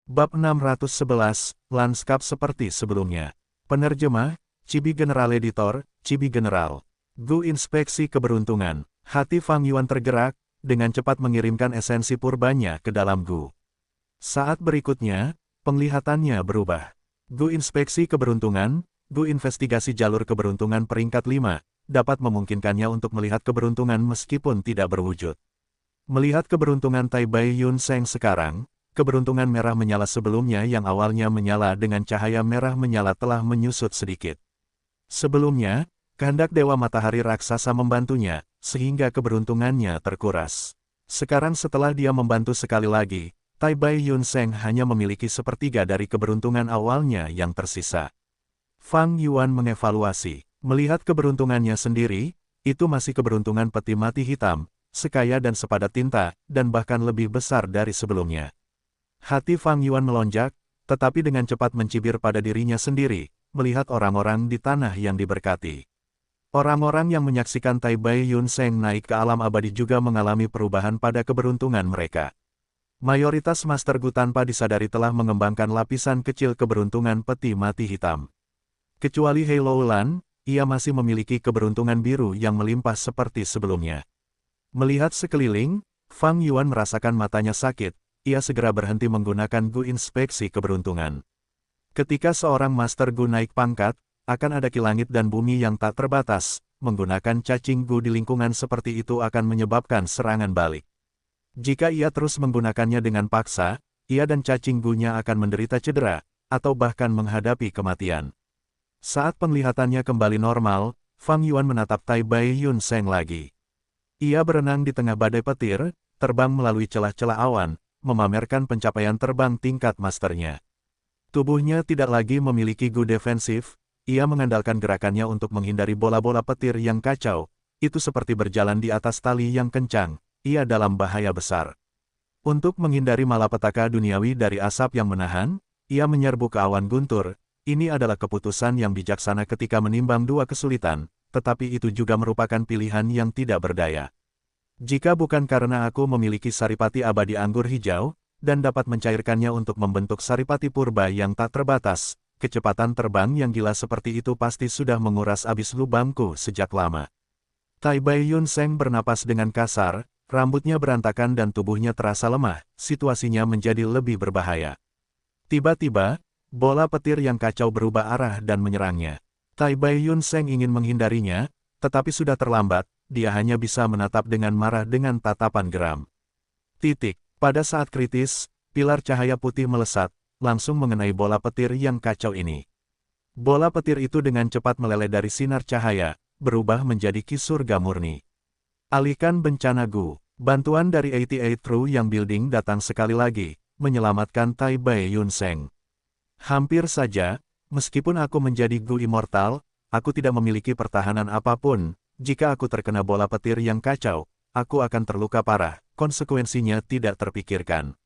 Bab 611, Lanskap seperti sebelumnya. Penerjemah, Chibi General Editor, Chibi General. Gu inspeksi keberuntungan. Hati Fang Yuan tergerak, dengan cepat mengirimkan esensi purbanya ke dalam Gu. Saat berikutnya, penglihatannya berubah. Gu inspeksi keberuntungan, Gu investigasi jalur keberuntungan peringkat 5, dapat memungkinkannya untuk melihat keberuntungan meskipun tidak berwujud. Melihat keberuntungan Tai Bai Yun Seng sekarang, keberuntungan merah menyala sebelumnya yang awalnya menyala dengan cahaya merah menyala telah menyusut sedikit. Sebelumnya, kehendak Dewa Matahari Raksasa membantunya, sehingga keberuntungannya terkuras. Sekarang setelah dia membantu sekali lagi, Tai Bai Yun Seng hanya memiliki sepertiga dari keberuntungan awalnya yang tersisa. Fang Yuan mengevaluasi, melihat keberuntungannya sendiri, itu masih keberuntungan peti mati hitam, sekaya dan sepadat tinta, dan bahkan lebih besar dari sebelumnya. Hati Fang Yuan melonjak, tetapi dengan cepat mencibir pada dirinya sendiri, melihat orang-orang di tanah yang diberkati. Orang-orang yang menyaksikan Tai Bai Yun Seng naik ke alam abadi juga mengalami perubahan pada keberuntungan mereka. Mayoritas Master Gu tanpa disadari telah mengembangkan lapisan kecil keberuntungan peti mati hitam. Kecuali Hei Loulan, ia masih memiliki keberuntungan biru yang melimpah seperti sebelumnya. Melihat sekeliling, Fang Yuan merasakan matanya sakit. Ia segera berhenti menggunakan Gu inspeksi keberuntungan. Ketika seorang Master Gu naik pangkat, akan ada langit dan bumi yang tak terbatas, menggunakan cacing Gu di lingkungan seperti itu akan menyebabkan serangan balik. Jika ia terus menggunakannya dengan paksa, ia dan cacing Gu-nya akan menderita cedera, atau bahkan menghadapi kematian. Saat penglihatannya kembali normal, Fang Yuan menatap Tai Bai Yun Seng lagi. Ia berenang di tengah badai petir, terbang melalui celah-celah awan, memamerkan pencapaian terbang tingkat masternya. Tubuhnya tidak lagi memiliki Gu defensif, ia mengandalkan gerakannya untuk menghindari bola-bola petir yang kacau, itu seperti berjalan di atas tali yang kencang, ia dalam bahaya besar. Untuk menghindari malapetaka duniawi dari asap yang menahan, ia menyerbu ke awan guntur, ini adalah keputusan yang bijaksana ketika menimbang dua kesulitan, tetapi itu juga merupakan pilihan yang tidak berdaya. Jika bukan karena aku memiliki saripati abadi anggur hijau, dan dapat mencairkannya untuk membentuk saripati purba yang tak terbatas, kecepatan terbang yang gila seperti itu pasti sudah menguras habis lubangku sejak lama. Tai Bai Yun Seng bernapas dengan kasar, rambutnya berantakan dan tubuhnya terasa lemah, situasinya menjadi lebih berbahaya. Tiba-tiba, bola petir yang kacau berubah arah dan menyerangnya. Tai Bai Yun Seng ingin menghindarinya, tetapi sudah terlambat. Dia hanya bisa menatap dengan marah dengan tatapan geram. Pada saat kritis, pilar cahaya putih melesat, langsung mengenai bola petir yang kacau ini. Bola petir itu dengan cepat meleleh dari sinar cahaya, berubah menjadi ki surga murni. Alihkan bencana Gu, bantuan dari 88 True yang Building datang sekali lagi, menyelamatkan Tai Bai Yun Seng. Hampir saja, meskipun aku menjadi Gu Immortal, aku tidak memiliki pertahanan apapun. Jika aku terkena bola petir yang kacau, aku akan terluka parah, konsekuensinya tidak terpikirkan.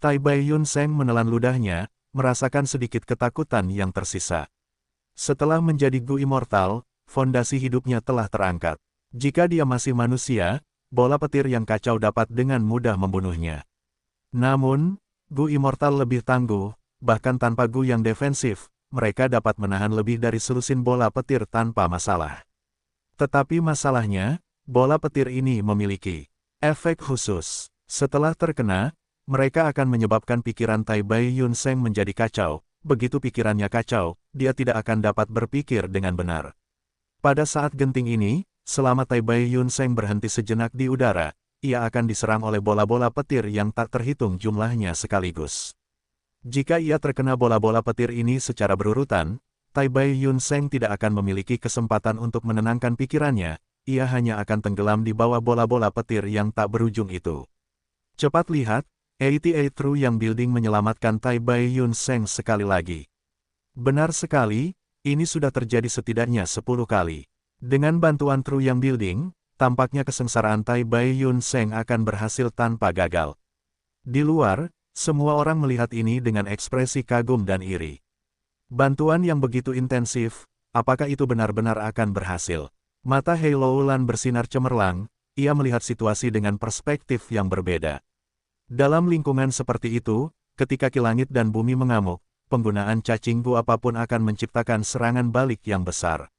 Tai Bai Yun Seng menelan ludahnya, merasakan sedikit ketakutan yang tersisa. Setelah menjadi Gu Immortal, fondasi hidupnya telah terangkat. Jika dia masih manusia, bola petir yang kacau dapat dengan mudah membunuhnya. Namun, Gu Immortal lebih tangguh, bahkan tanpa Gu yang defensif, mereka dapat menahan lebih dari selusin bola petir tanpa masalah. Tetapi masalahnya, bola petir ini memiliki efek khusus. Setelah terkena, mereka akan menyebabkan pikiran Tai Bai Yun Seng menjadi kacau. Begitu pikirannya kacau, dia tidak akan dapat berpikir dengan benar. Pada saat genting ini, selama Tai Bai Yun Seng berhenti sejenak di udara, ia akan diserang oleh bola-bola petir yang tak terhitung jumlahnya sekaligus. Jika ia terkena bola-bola petir ini secara berurutan, Tai Bai Yun Seng tidak akan memiliki kesempatan untuk menenangkan pikirannya, ia hanya akan tenggelam di bawah bola-bola petir yang tak berujung itu. Cepat lihat, 88 True yang Building menyelamatkan Tai Bai Yun Seng sekali lagi. Benar sekali, ini sudah terjadi setidaknya 10 kali. Dengan bantuan True yang Building, tampaknya kesengsaraan Tai Bai Yun Seng akan berhasil tanpa gagal. Di luar, semua orang melihat ini dengan ekspresi kagum dan iri. Bantuan yang begitu intensif, apakah itu benar-benar akan berhasil? Mata Hei Loulan bersinar cemerlang, ia melihat situasi dengan perspektif yang berbeda. Dalam lingkungan seperti itu, ketika ki langit dan bumi mengamuk, penggunaan cacing gu apapun akan menciptakan serangan balik yang besar.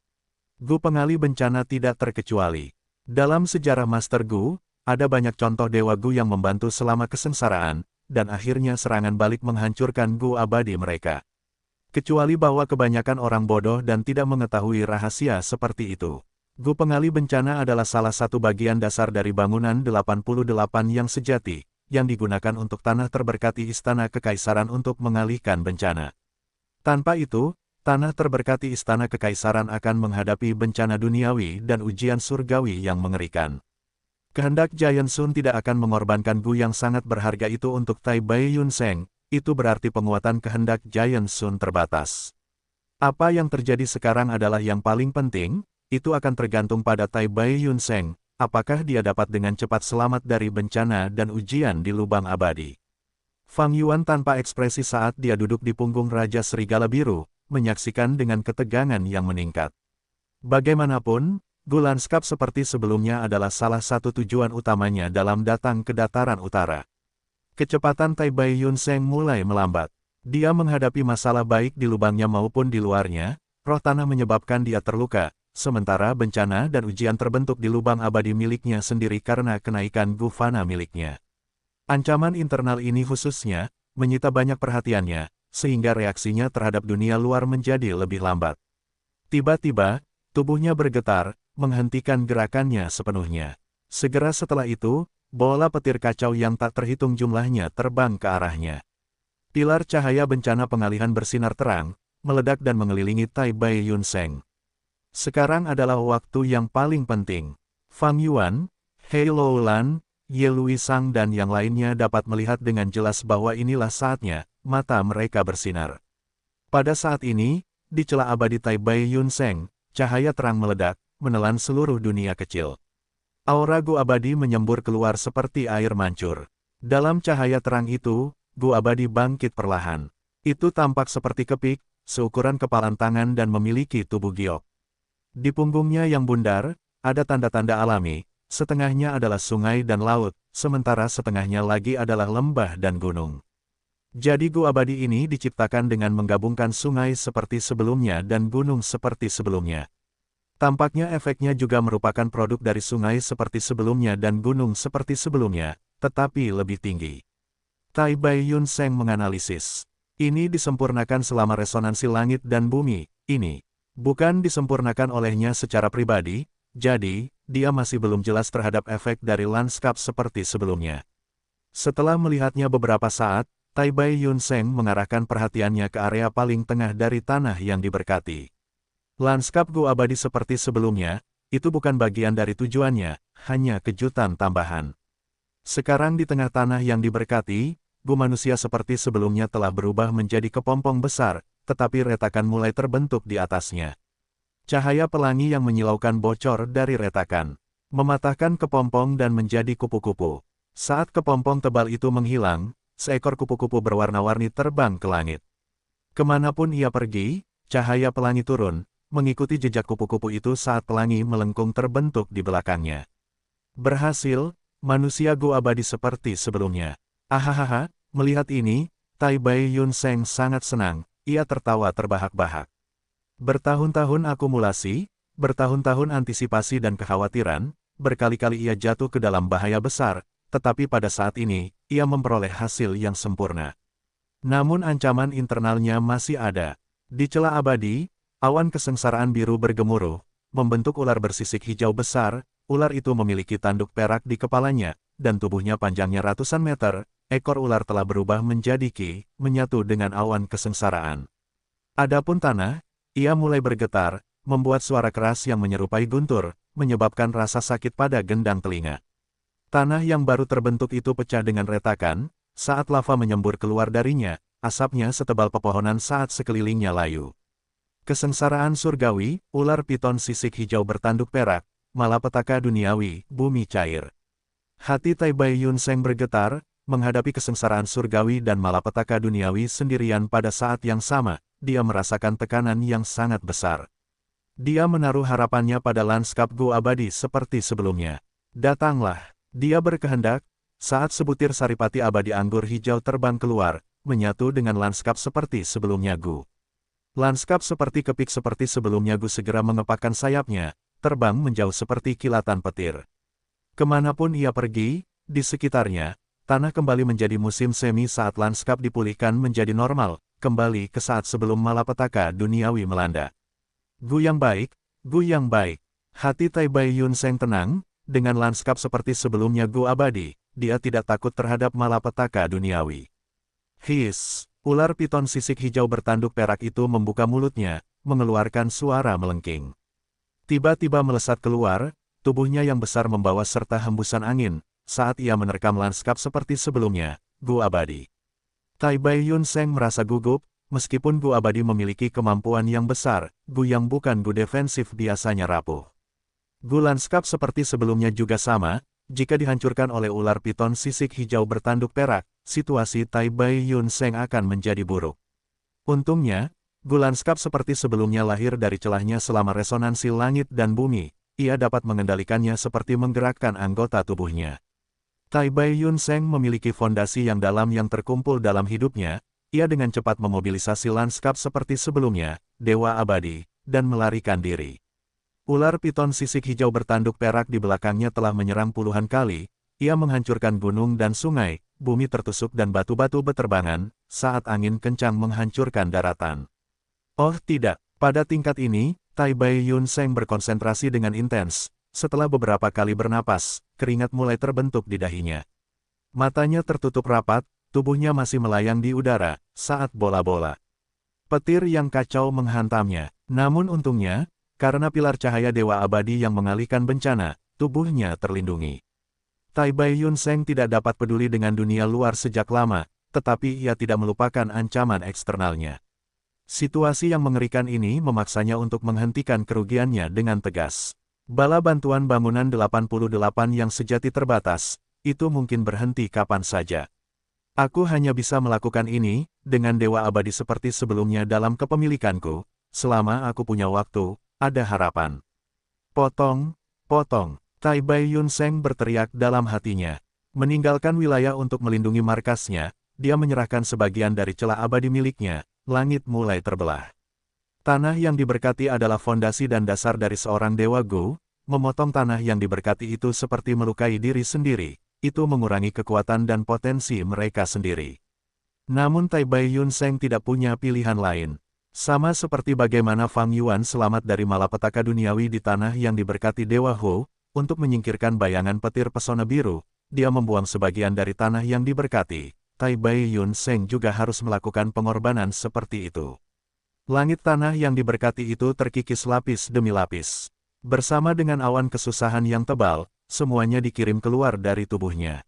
Gu pengali bencana tidak terkecuali. Dalam sejarah Master Gu, ada banyak contoh Dewa Gu yang membantu selama kesengsaraan, dan akhirnya serangan balik menghancurkan Gu abadi mereka. Kecuali bahwa kebanyakan orang bodoh dan tidak mengetahui rahasia seperti itu. Gu pengali bencana adalah salah satu bagian dasar dari bangunan 88 yang sejati, yang digunakan untuk tanah terberkati Istana Kekaisaran untuk mengalihkan bencana. Tanpa itu, tanah terberkati Istana Kekaisaran akan menghadapi bencana duniawi dan ujian surgawi yang mengerikan. Kehendak Giant Sun tidak akan mengorbankan Gu yang sangat berharga itu untuk Tai Bai Yun Seng, itu berarti penguatan kehendak Giant Sun terbatas. Apa yang terjadi sekarang adalah yang paling penting, itu akan tergantung pada Tai Bai Yun Seng, apakah dia dapat dengan cepat selamat dari bencana dan ujian di lubang abadi. Fang Yuan tanpa ekspresi saat dia duduk di punggung Raja Serigala Biru, menyaksikan dengan ketegangan yang meningkat. Bagaimanapun, Gu Lanskap seperti sebelumnya adalah salah satu tujuan utamanya dalam datang ke dataran utara. Kecepatan Tai Bai Yun Seng mulai melambat. Dia menghadapi masalah baik di lubangnya maupun di luarnya, roh tanah menyebabkan dia terluka, sementara bencana dan ujian terbentuk di lubang abadi miliknya sendiri karena kenaikan Gu Fana miliknya. Ancaman internal ini khususnya, menyita banyak perhatiannya, sehingga reaksinya terhadap dunia luar menjadi lebih lambat. Tiba-tiba, tubuhnya bergetar, menghentikan gerakannya sepenuhnya. Segera setelah itu, bola petir kacau yang tak terhitung jumlahnya terbang ke arahnya. Pilar cahaya bencana pengalihan bersinar terang, meledak dan mengelilingi Tai Bai Yun Seng. Sekarang adalah waktu yang paling penting. Fang Yuan, Hei Loulan, Ye Luisang dan yang lainnya dapat melihat dengan jelas bahwa inilah saatnya, mata mereka bersinar. Pada saat ini, di celah abadi Tai Bai Yun Seng, cahaya terang meledak, menelan seluruh dunia kecil. Aura Gu abadi menyembur keluar seperti air mancur. Dalam cahaya terang itu, Gu abadi bangkit perlahan. Itu tampak seperti kepik, seukuran kepalan tangan dan memiliki tubuh giok. Di punggungnya yang bundar, ada tanda-tanda alami, setengahnya adalah sungai dan laut, sementara setengahnya lagi adalah lembah dan gunung. Jadi Gu abadi ini diciptakan dengan menggabungkan sungai seperti sebelumnya dan gunung seperti sebelumnya. Tampaknya efeknya juga merupakan produk dari sungai seperti sebelumnya dan gunung seperti sebelumnya, tetapi lebih tinggi. Tai Bai Yun Seng menganalisis. Ini disempurnakan selama resonansi langit dan bumi, ini bukan disempurnakan olehnya secara pribadi, jadi, dia masih belum jelas terhadap efek dari lanskap seperti sebelumnya. Setelah melihatnya beberapa saat, Tai Bai Yun Seng mengarahkan perhatiannya ke area paling tengah dari tanah yang diberkati. Lanskap Gu abadi seperti sebelumnya, itu bukan bagian dari tujuannya, hanya kejutan tambahan. Sekarang di tengah tanah yang diberkati, Gu manusia seperti sebelumnya telah berubah menjadi kepompong besar, tetapi retakan mulai terbentuk di atasnya. Cahaya pelangi yang menyilaukan bocor dari retakan, mematahkan kepompong dan menjadi kupu-kupu. Saat kepompong tebal itu menghilang, seekor kupu-kupu berwarna-warni terbang ke langit. Kemanapun ia pergi, cahaya pelangi turun, mengikuti jejak kupu-kupu itu saat pelangi melengkung terbentuk di belakangnya. Berhasil, manusia Gu abadi seperti sebelumnya. Ahahaha, melihat ini, Tai Bai Yun Seng sangat senang, ia tertawa terbahak-bahak. Bertahun-tahun akumulasi, bertahun-tahun antisipasi dan kekhawatiran, berkali-kali ia jatuh ke dalam bahaya besar, tetapi pada saat ini, ia memperoleh hasil yang sempurna. Namun ancaman internalnya masih ada. Di celah abadi, awan kesengsaraan biru bergemuruh, membentuk ular bersisik hijau besar, ular itu memiliki tanduk perak di kepalanya, dan tubuhnya panjangnya ratusan meter, ekor ular telah berubah menjadi ki, menyatu dengan awan kesengsaraan. Adapun tanah, ia mulai bergetar, membuat suara keras yang menyerupai guntur, menyebabkan rasa sakit pada gendang telinga. Tanah yang baru terbentuk itu pecah dengan retakan, saat lava menyembur keluar darinya, asapnya setebal pepohonan saat sekelilingnya layu. Kesengsaraan surgawi, ular piton sisik hijau bertanduk perak, malapetaka duniawi, bumi cair. Hati Tai Bai Yun Seng bergetar, menghadapi kesengsaraan surgawi dan malapetaka duniawi sendirian pada saat yang sama, dia merasakan tekanan yang sangat besar. Dia menaruh harapannya pada lanskap Gu abadi seperti sebelumnya. Datanglah, dia berkehendak, saat sebutir saripati abadi anggur hijau terbang keluar, menyatu dengan lanskap seperti sebelumnya Gu. Lanskap seperti kepik seperti sebelumnya Gu segera mengepakkan sayapnya, terbang menjauh seperti kilatan petir. Kemanapun ia pergi, di sekitarnya, tanah kembali menjadi musim semi saat lanskap dipulihkan menjadi normal, kembali ke saat sebelum malapetaka duniawi melanda. Gu yang baik, Gu yang baik. Hati Tai Bai Yun Seng tenang, dengan lanskap seperti sebelumnya Gu abadi, dia tidak takut terhadap malapetaka duniawi. His, ular piton sisik hijau bertanduk perak itu membuka mulutnya, mengeluarkan suara melengking. Tiba-tiba melesat keluar, tubuhnya yang besar membawa serta hembusan angin, saat ia menerkam lanskap seperti sebelumnya, Gu abadi. Tai Bai Yun Seng merasa gugup, meskipun Gu abadi memiliki kemampuan yang besar, Gu yang bukan Gu defensif biasanya rapuh. Gu lanskap seperti sebelumnya juga sama, jika dihancurkan oleh ular piton sisik hijau bertanduk perak, situasi Tai Bai Yun Seng akan menjadi buruk. Untungnya, Gu lanskap seperti sebelumnya lahir dari celahnya selama resonansi langit dan bumi, ia dapat mengendalikannya seperti menggerakkan anggota tubuhnya. Tai Bai Yun Seng memiliki fondasi yang dalam yang terkumpul dalam hidupnya, ia dengan cepat memobilisasi lanskap seperti sebelumnya, Dewa Abadi, dan melarikan diri. Ular piton sisik hijau bertanduk perak di belakangnya telah menyerang puluhan kali, ia menghancurkan gunung dan sungai, bumi tertusuk dan batu-batu beterbangan, saat angin kencang menghancurkan daratan. Oh tidak, pada tingkat ini, Tai Bai Yun Seng berkonsentrasi dengan intens. Setelah beberapa kali bernapas, keringat mulai terbentuk di dahinya. Matanya tertutup rapat, tubuhnya masih melayang di udara, saat bola-bola petir yang kacau menghantamnya. Namun untungnya, karena pilar cahaya Dewa Abadi yang mengalihkan bencana, tubuhnya terlindungi. Tai Bai Yun Seng tidak dapat peduli dengan dunia luar sejak lama, tetapi ia tidak melupakan ancaman eksternalnya. Situasi yang mengerikan ini memaksanya untuk menghentikan kerugiannya dengan tegas. Bala bantuan bangunan 88 yang sejati terbatas, itu mungkin berhenti kapan saja. Aku hanya bisa melakukan ini, dengan Dewa Abadi seperti sebelumnya dalam kepemilikanku, selama aku punya waktu, ada harapan. Potong, potong, Tai Bai Yun Seng berteriak dalam hatinya. Meninggalkan wilayah untuk melindungi markasnya, dia menyerahkan sebagian dari celah abadi miliknya, langit mulai terbelah. Tanah yang diberkati adalah fondasi dan dasar dari seorang Dewa Gu, memotong tanah yang diberkati itu seperti melukai diri sendiri, itu mengurangi kekuatan dan potensi mereka sendiri. Namun Tai Bai Yun Seng tidak punya pilihan lain. Sama seperti bagaimana Fang Yuan selamat dari malapetaka duniawi di tanah yang diberkati Dewa Hu, untuk menyingkirkan bayangan petir pesona biru, dia membuang sebagian dari tanah yang diberkati. Tai Bai Yun Seng juga harus melakukan pengorbanan seperti itu. Langit tanah yang diberkati itu terkikis lapis demi lapis. Bersama dengan awan kesusahan yang tebal, semuanya dikirim keluar dari tubuhnya.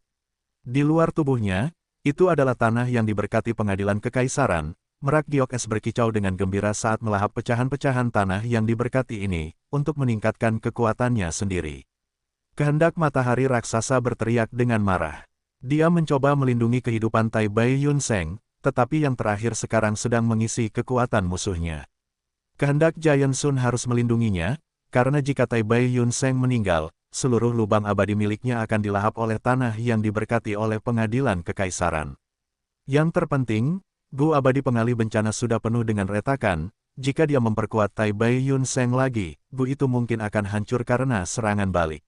Di luar tubuhnya, itu adalah tanah yang diberkati pengadilan kekaisaran. Merak Giok Es berkicau dengan gembira saat melahap pecahan-pecahan tanah yang diberkati ini, untuk meningkatkan kekuatannya sendiri. Kehendak matahari raksasa berteriak dengan marah. Dia mencoba melindungi kehidupan Tai Bai Yun Seng, tetapi yang terakhir sekarang sedang mengisi kekuatan musuhnya. Kehendak Giant Sun harus melindunginya, karena jika Tai Bai Yun Seng meninggal, seluruh lubang abadi miliknya akan dilahap oleh tanah yang diberkati oleh pengadilan kekaisaran. Yang terpenting, Gu abadi pengalih bencana sudah penuh dengan retakan, jika dia memperkuat Tai Bai Yun Seng lagi, Gu itu mungkin akan hancur karena serangan balik.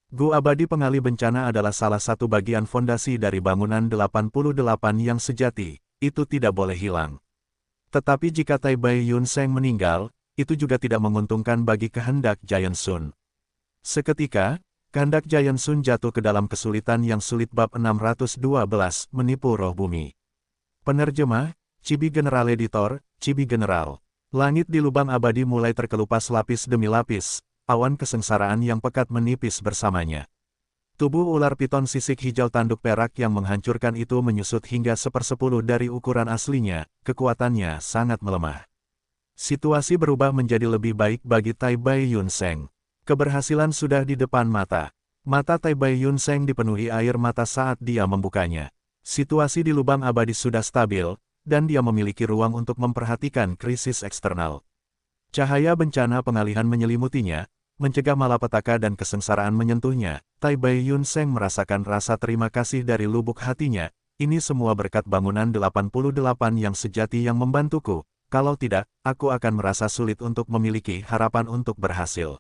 Gu abadi pengalih bencana adalah salah satu bagian fondasi dari bangunan 88 yang sejati. Itu tidak boleh hilang. Tetapi jika Tai Bai Yun Seng meninggal, itu juga tidak menguntungkan bagi kehendak Giant Sun. Seketika, kehendak Giant Sun jatuh ke dalam kesulitan yang sulit. Bab 612, Menipu Roh Bumi. Penerjemah, Chibi General Editor, Chibi General. Langit di lubang abadi mulai terkelupas lapis demi lapis, awan kesengsaraan yang pekat menipis bersamanya. Tubuh ular piton sisik hijau tanduk perak yang menghancurkan itu menyusut hingga 1/10 dari ukuran aslinya, kekuatannya sangat melemah. Situasi berubah menjadi lebih baik bagi Tai Bai Yun Seng. Keberhasilan sudah di depan mata. Mata Tai Bai Yun Seng dipenuhi air mata saat dia membukanya. Situasi di lubang abadi sudah stabil, dan dia memiliki ruang untuk memperhatikan krisis eksternal. Cahaya bencana pengalihan menyelimutinya, mencegah malapetaka dan kesengsaraan menyentuhnya. Tai Bai Yun Seng merasakan rasa terima kasih dari lubuk hatinya, Ini semua berkat bangunan 88 yang sejati yang membantuku. Kalau tidak, aku akan merasa sulit untuk memiliki harapan untuk berhasil.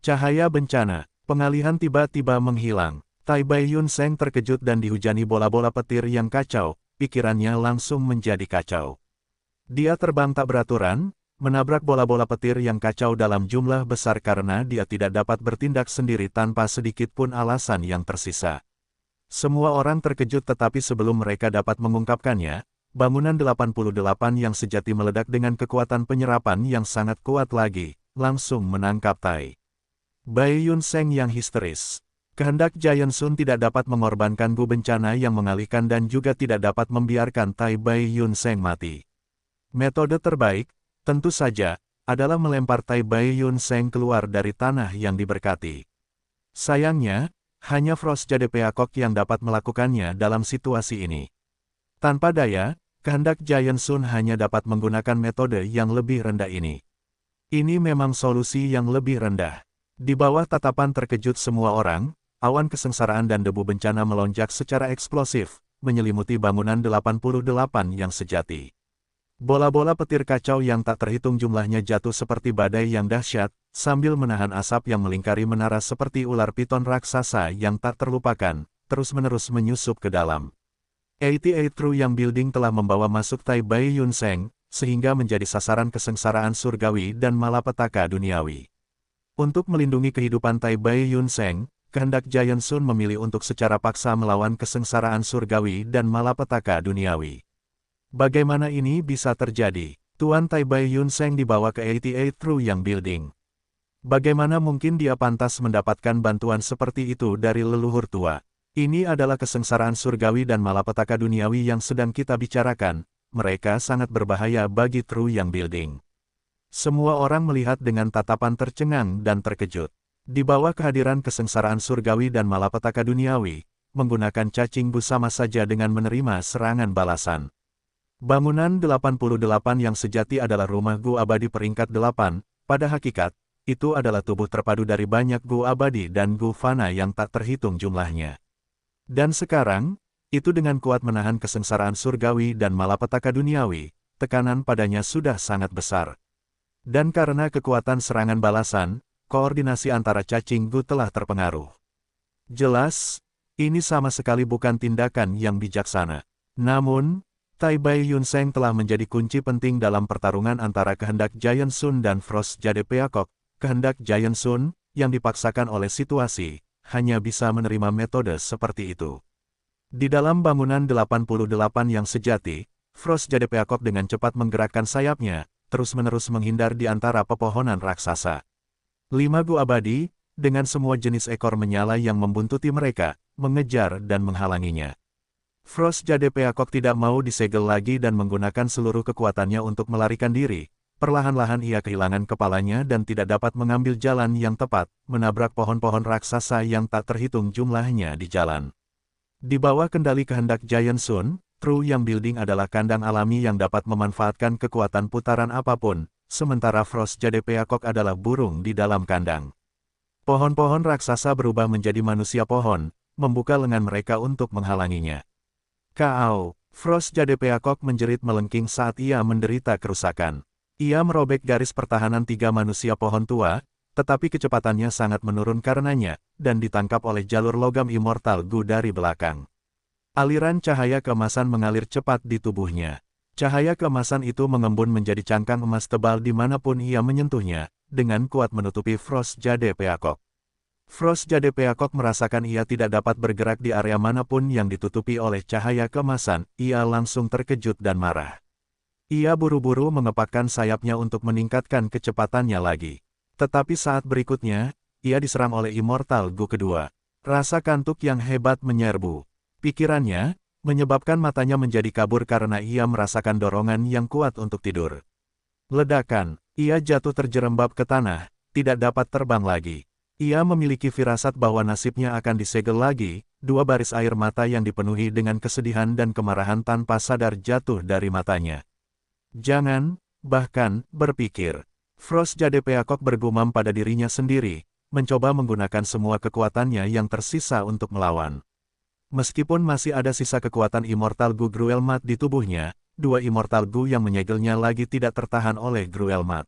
Cahaya bencana. Pengalihan tiba-tiba menghilang. Tai Bai Yun Seng terkejut dan dihujani bola-bola petir yang kacau, pikirannya langsung menjadi kacau. Dia terbang tak beraturan, menabrak bola-bola petir yang kacau dalam jumlah besar karena dia tidak dapat bertindak sendiri tanpa sedikit pun alasan yang tersisa. Semua orang terkejut tetapi sebelum mereka dapat mengungkapkannya, bangunan 88 yang sejati meledak dengan kekuatan penyerapan yang sangat kuat lagi, langsung menangkap Tai Bai Yun Seng yang histeris. Kehendak Giant Sun tidak dapat mengorbankan Gu bencana yang mengalihkan dan juga tidak dapat membiarkan Tai Bai Yun Seng mati. Metode terbaik, tentu saja, adalah melempar Tai Bai Yun Seng keluar dari tanah yang diberkati. Sayangnya, hanya Frost Jade Peacock yang dapat melakukannya dalam situasi ini. Tanpa daya, kehendak Giant Sun hanya dapat menggunakan metode yang lebih rendah ini. Ini memang solusi yang lebih rendah. Di bawah tatapan terkejut semua orang, awan kesengsaraan dan debu bencana melonjak secara eksplosif, menyelimuti bangunan 88 yang sejati. Bola-bola petir kacau yang tak terhitung jumlahnya jatuh seperti badai yang dahsyat, sambil menahan asap yang melingkari menara seperti ular piton raksasa yang tak terlupakan, terus-menerus menyusup ke dalam. 88 True Yang Building telah membawa masuk Tai Bai Yun Seng, sehingga menjadi sasaran kesengsaraan surgawi dan malapetaka duniawi. Untuk melindungi kehidupan Tai Bai Yun Seng, kehendak Giant Sun memilih untuk secara paksa melawan kesengsaraan surgawi dan malapetaka duniawi. Bagaimana ini bisa terjadi? Tuan Tai Bai Yun Seng dibawa ke 88 True Yang Building. Bagaimana mungkin dia pantas mendapatkan bantuan seperti itu dari leluhur tua? Ini adalah kesengsaraan surgawi dan malapetaka duniawi yang sedang kita bicarakan. Mereka sangat berbahaya bagi True Yang Building. Semua orang melihat dengan tatapan tercengang dan terkejut. Di bawah kehadiran kesengsaraan surgawi dan malapetaka duniawi, menggunakan cacing bu sama saja dengan menerima serangan balasan. Bangunan 88 yang sejati adalah rumah Gu abadi peringkat 8, pada hakikat, itu adalah tubuh terpadu dari banyak Gu abadi dan Gu fana yang tak terhitung jumlahnya. Dan sekarang, itu dengan kuat menahan kesengsaraan surgawi dan malapetaka duniawi, tekanan padanya sudah sangat besar. Dan karena kekuatan serangan balasan, koordinasi antara cacing Gu telah terpengaruh. Jelas, ini sama sekali bukan tindakan yang bijaksana. Namun, Tai Bai Yun Seng telah menjadi kunci penting dalam pertarungan antara kehendak Giant Sun dan Frost Jade Peacock. Kehendak Giant Sun, yang dipaksakan oleh situasi, hanya bisa menerima metode seperti itu. Di dalam bangunan 88 yang sejati, Frost Jade Peacock dengan cepat menggerakkan sayapnya, terus-menerus menghindar di antara pepohonan raksasa. 5 Gu abadi, dengan semua jenis ekor menyala yang membuntuti mereka, mengejar dan menghalanginya. Frost Jade Peacock tidak mau disegel lagi dan menggunakan seluruh kekuatannya untuk melarikan diri. Perlahan-lahan ia kehilangan kepalanya dan tidak dapat mengambil jalan yang tepat, menabrak pohon-pohon raksasa yang tak terhitung jumlahnya di jalan. Di bawah kendali kehendak Giant Sun, True Yang Building adalah kandang alami yang dapat memanfaatkan kekuatan putaran apapun, sementara Frost Jade Peacock adalah burung di dalam kandang. Pohon-pohon raksasa berubah menjadi manusia pohon, membuka lengan mereka untuk menghalanginya. Kau, Frost Jade Peacock menjerit melengking saat ia menderita kerusakan. Ia merobek garis pertahanan 3 manusia pohon tua, tetapi kecepatannya sangat menurun karenanya, dan ditangkap oleh jalur logam immortal Gu dari belakang. Aliran cahaya keemasan mengalir cepat di tubuhnya. Cahaya keemasan itu mengembun menjadi cangkang emas tebal dimanapun ia menyentuhnya, dengan kuat menutupi Frost Jade Peacock. Frost Jade Peacock merasakan ia tidak dapat bergerak di area manapun yang ditutupi oleh cahaya keemasan, ia langsung terkejut dan marah. Ia buru-buru mengepakkan sayapnya untuk meningkatkan kecepatannya lagi. Tetapi saat berikutnya, ia diserang oleh Immortal Gu kedua. Rasa kantuk yang hebat menyerbu pikirannya, menyebabkan matanya menjadi kabur karena ia merasakan dorongan yang kuat untuk tidur. Ledakan, ia jatuh terjerembab ke tanah, tidak dapat terbang lagi. Ia memiliki firasat bahwa nasibnya akan disegel lagi, 2 baris air mata yang dipenuhi dengan kesedihan dan kemarahan tanpa sadar jatuh dari matanya. Jangan, bahkan, berpikir. Frost Jade Peacock bergumam pada dirinya sendiri, mencoba menggunakan semua kekuatannya yang tersisa untuk melawan. Meskipun masih ada sisa kekuatan Immortal Gu Gruelmat di tubuhnya, dua Immortal Gu yang menyegelnya lagi tidak tertahan oleh Gruelmat.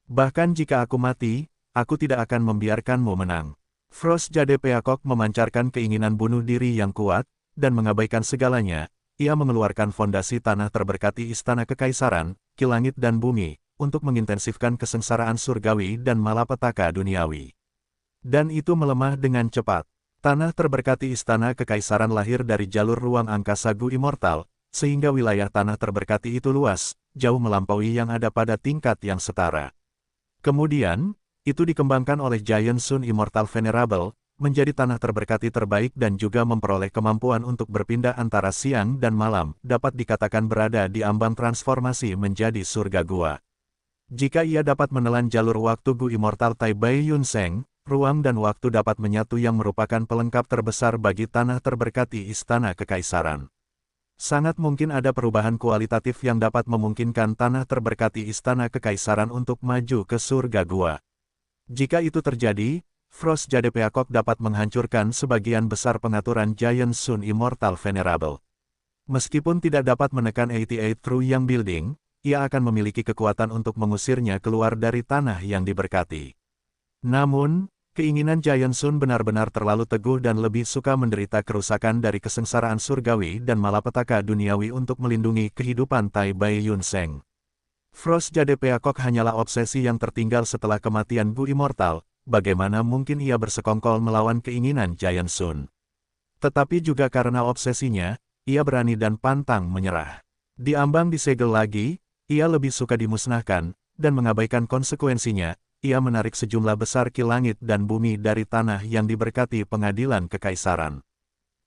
Bahkan jika aku mati, aku tidak akan membiarkanmu menang. Frost Jade Peacock memancarkan keinginan bunuh diri yang kuat, dan mengabaikan segalanya, ia mengeluarkan fondasi tanah terberkati Istana Kekaisaran, Ki Langit dan Bumi, untuk mengintensifkan kesengsaraan surgawi dan malapetaka duniawi. Dan itu melemah dengan cepat. Tanah terberkati Istana Kekaisaran lahir dari jalur ruang angkasa Gu Immortal, sehingga wilayah tanah terberkati itu luas, jauh melampaui yang ada pada tingkat yang setara. Kemudian, itu dikembangkan oleh Giant Sun Immortal Venerable, menjadi tanah terberkati terbaik dan juga memperoleh kemampuan untuk berpindah antara siang dan malam, dapat dikatakan berada di ambang transformasi menjadi surga gua. Jika ia dapat menelan jalur waktu Gu Immortal Tai Bai Yun Seng, ruang dan waktu dapat menyatu yang merupakan pelengkap terbesar bagi tanah terberkati Istana Kekaisaran. Sangat mungkin ada perubahan kualitatif yang dapat memungkinkan tanah terberkati Istana Kekaisaran untuk maju ke surga gua. Jika itu terjadi, Frost Jade Peacock dapat menghancurkan sebagian besar pengaturan Giant Sun Immortal Venerable. Meskipun tidak dapat menekan 88 True Yang Building, ia akan memiliki kekuatan untuk mengusirnya keluar dari tanah yang diberkati. Namun, keinginan Giant Sun benar-benar terlalu teguh dan lebih suka menderita kerusakan dari kesengsaraan surgawi dan malapetaka duniawi untuk melindungi kehidupan Tai Bai Yun Seng. Frost Jade Peacock hanyalah obsesi yang tertinggal setelah kematian Gu Immortal, bagaimana mungkin ia bersekongkol melawan keinginan Giant Sun. Tetapi juga karena obsesinya, ia berani dan pantang menyerah. Diambang disegel lagi, ia lebih suka dimusnahkan, dan mengabaikan konsekuensinya, ia menarik sejumlah besar Ki Langit dan Bumi dari tanah yang diberkati pengadilan kekaisaran.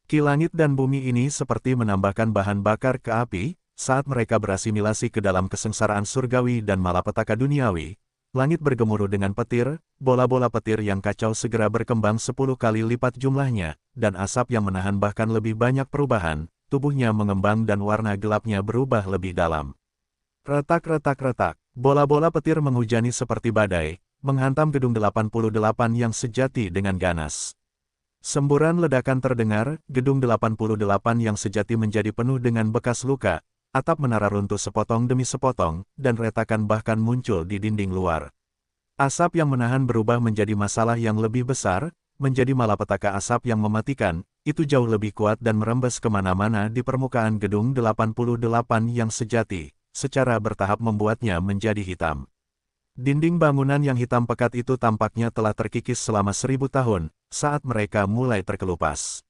Ki Langit dan Bumi ini seperti menambahkan bahan bakar ke api, saat mereka berasimilasi ke dalam kesengsaraan surgawi dan malapetaka duniawi. Langit bergemuruh dengan petir, bola-bola petir yang kacau segera berkembang 10 kali lipat jumlahnya, dan asap yang menahan bahkan lebih banyak perubahan, tubuhnya mengembang dan warna gelapnya berubah lebih dalam. Retak-retak-retak, bola-bola petir menghujani seperti badai, menghantam gedung 88 yang sejati dengan ganas. Semburan ledakan terdengar, gedung 88 yang sejati menjadi penuh dengan bekas luka, atap menara runtuh sepotong demi sepotong, dan retakan bahkan muncul di dinding luar. Asap yang menahan berubah menjadi masalah yang lebih besar, menjadi malapetaka asap yang mematikan, itu jauh lebih kuat dan merembes kemana-mana di permukaan gedung 88 yang sejati, secara bertahap membuatnya menjadi hitam. Dinding bangunan yang hitam pekat itu tampaknya telah terkikis selama 1000 tahun, saat mereka mulai terkelupas.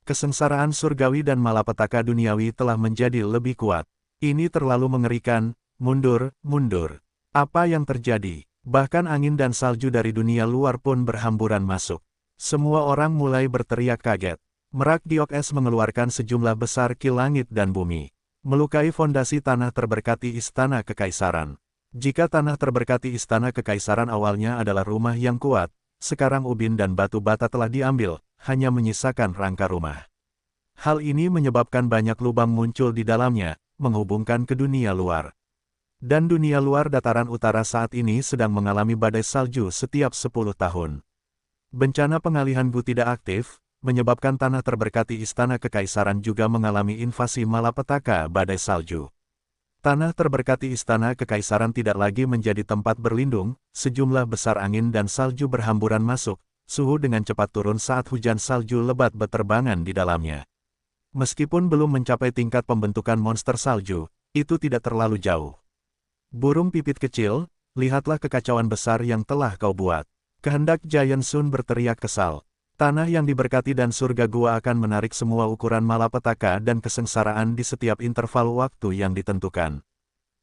Kesengsaraan surgawi dan malapetaka duniawi telah menjadi lebih kuat. Ini terlalu mengerikan, mundur, mundur. Apa yang terjadi? Bahkan angin dan salju dari dunia luar pun berhamburan masuk. Semua orang mulai berteriak kaget. Merak Giok Es mengeluarkan sejumlah besar Ki Langit dan Bumi, melukai fondasi tanah terberkati Istana Kekaisaran. Jika tanah terberkati Istana Kekaisaran awalnya adalah rumah yang kuat, sekarang ubin dan batu bata telah diambil, hanya menyisakan rangka rumah. Hal ini menyebabkan banyak lubang muncul di dalamnya, menghubungkan ke dunia luar. Dan dunia luar dataran utara saat ini sedang mengalami badai salju setiap 10 tahun. Bencana pengalihan Gu tidak aktif, menyebabkan tanah terberkati Istana Kekaisaran juga mengalami invasi malapetaka badai salju. Tanah terberkati Istana Kekaisaran tidak lagi menjadi tempat berlindung, sejumlah besar angin dan salju berhamburan masuk, suhu dengan cepat turun saat hujan salju lebat berterbangan di dalamnya. Meskipun belum mencapai tingkat pembentukan monster salju, itu tidak terlalu jauh. Burung pipit kecil, lihatlah kekacauan besar yang telah kau buat. Kehendak Giant Sun berteriak kesal. Tanah yang diberkati dan surga gua akan menarik semua ukuran malapetaka dan kesengsaraan di setiap interval waktu yang ditentukan.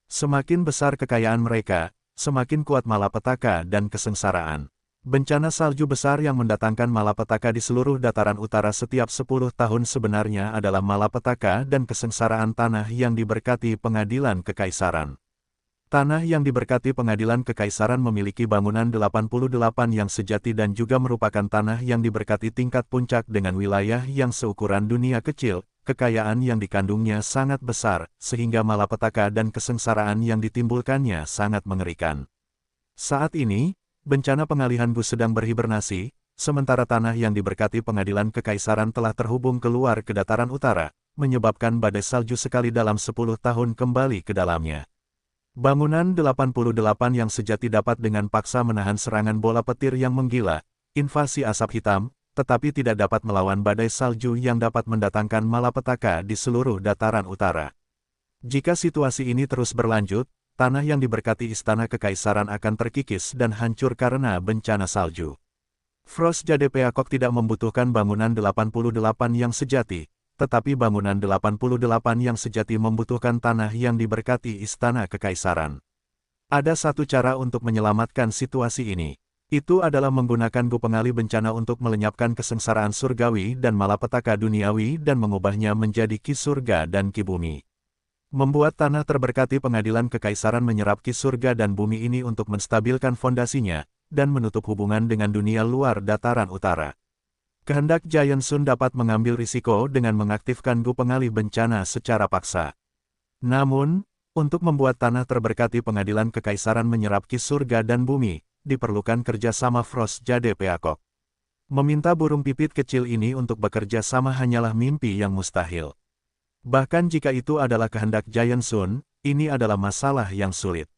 Semakin besar kekayaan mereka, semakin kuat malapetaka dan kesengsaraan. Bencana salju besar yang mendatangkan malapetaka di seluruh dataran utara setiap 10 tahun sebenarnya adalah malapetaka dan kesengsaraan tanah yang diberkati pengadilan kekaisaran. Tanah yang diberkati pengadilan kekaisaran memiliki bangunan 88 yang sejati dan juga merupakan tanah yang diberkati tingkat puncak dengan wilayah yang seukuran dunia kecil, kekayaan yang dikandungnya sangat besar, sehingga malapetaka dan kesengsaraan yang ditimbulkannya sangat mengerikan. Saat ini, bencana pengalihan Gu sedang berhibernasi, sementara tanah yang diberkati pengadilan kekaisaran telah terhubung keluar ke dataran utara, menyebabkan badai salju sekali dalam 10 tahun kembali ke dalamnya. Bangunan 88 yang sejati dapat dengan paksa menahan serangan bola petir yang menggila, invasi asap hitam, tetapi tidak dapat melawan badai salju yang dapat mendatangkan malapetaka di seluruh dataran utara. Jika situasi ini terus berlanjut, tanah yang diberkati istana kekaisaran akan terkikis dan hancur karena bencana salju. Frost Jade Peacock tidak membutuhkan bangunan 88 yang sejati, tetapi bangunan 88 yang sejati membutuhkan tanah yang diberkati istana kekaisaran. Ada satu cara untuk menyelamatkan situasi ini. Itu adalah menggunakan Gu Pengalih Bencana untuk melenyapkan kesengsaraan surgawi dan malapetaka duniawi dan mengubahnya menjadi Ki Surga dan Ki Bumi. Membuat tanah terberkati pengadilan kekaisaran menyerap Ki Surga dan Bumi ini untuk menstabilkan fondasinya, dan menutup hubungan dengan dunia luar dataran utara. Kehendak Giant Sun dapat mengambil risiko dengan mengaktifkan Gu Pengalih Bencana secara paksa. Namun, untuk membuat tanah terberkati pengadilan kekaisaran menyerap Ki Surga dan Bumi, diperlukan kerjasama Frost Jade Peacock. Meminta burung pipit kecil ini untuk bekerja sama hanyalah mimpi yang mustahil. Bahkan jika itu adalah kehendak Giant Sun, ini adalah masalah yang sulit.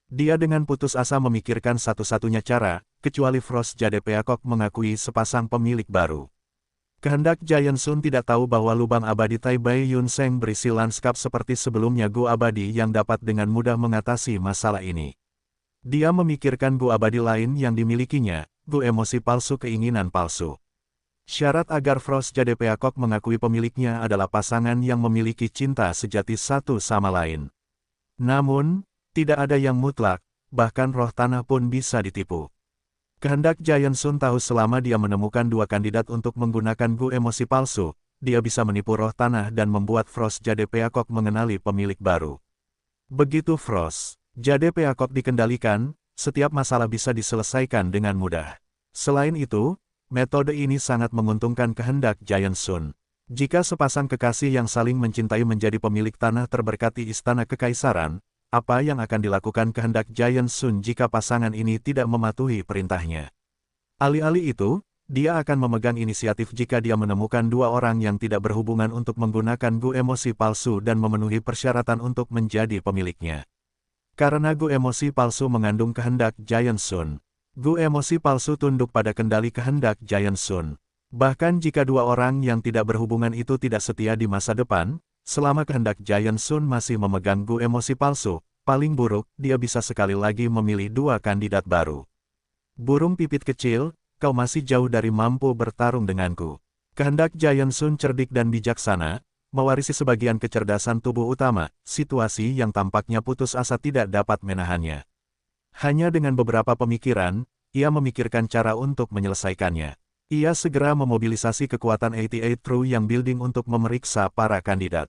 Dia dengan putus asa memikirkan satu-satunya cara, kecuali Frost Jade Peacock mengakui sepasang pemilik baru. Kehendak Giant Sun tidak tahu bahwa lubang abadi Tai Bai Yun Seng berisi lanskap seperti sebelumnya Gu abadi yang dapat dengan mudah mengatasi masalah ini. Dia memikirkan Gu abadi lain yang dimilikinya, Gu emosi palsu keinginan palsu. Syarat agar Frost Jade Peacock mengakui pemiliknya adalah pasangan yang memiliki cinta sejati satu sama lain. Namun, tidak ada yang mutlak, bahkan roh tanah pun bisa ditipu. Kehendak Giant Sun tahu selama dia menemukan dua kandidat untuk menggunakan Gu emosi palsu, dia bisa menipu roh tanah dan membuat Frost Jade Peacock mengenali pemilik baru. Begitu Frost Jade Peacock dikendalikan, setiap masalah bisa diselesaikan dengan mudah. Selain itu, metode ini sangat menguntungkan kehendak Giant Sun. Jika sepasang kekasih yang saling mencintai menjadi pemilik tanah terberkati istana kekaisaran, apa yang akan dilakukan kehendak Giant Sun jika pasangan ini tidak mematuhi perintahnya? Alih-alih itu, dia akan memegang inisiatif jika dia menemukan dua orang yang tidak berhubungan untuk menggunakan Gu emosi palsu dan memenuhi persyaratan untuk menjadi pemiliknya. Karena Gu emosi palsu mengandung kehendak Giant Sun, Gu emosi palsu tunduk pada kendali kehendak Giant Sun. Bahkan jika dua orang yang tidak berhubungan itu tidak setia di masa depan, selama kehendak Giant Sun masih memegang Gu emosi palsu, paling buruk, dia bisa sekali lagi memilih dua kandidat baru. Burung pipit kecil, kau masih jauh dari mampu bertarung denganku. Kehendak Giant Sun cerdik dan bijaksana, mewarisi sebagian kecerdasan tubuh utama, situasi yang tampaknya putus asa tidak dapat menahannya. Hanya dengan beberapa pemikiran, ia memikirkan cara untuk menyelesaikannya. Ia segera memobilisasi kekuatan 88 True yang Building untuk memeriksa para kandidat.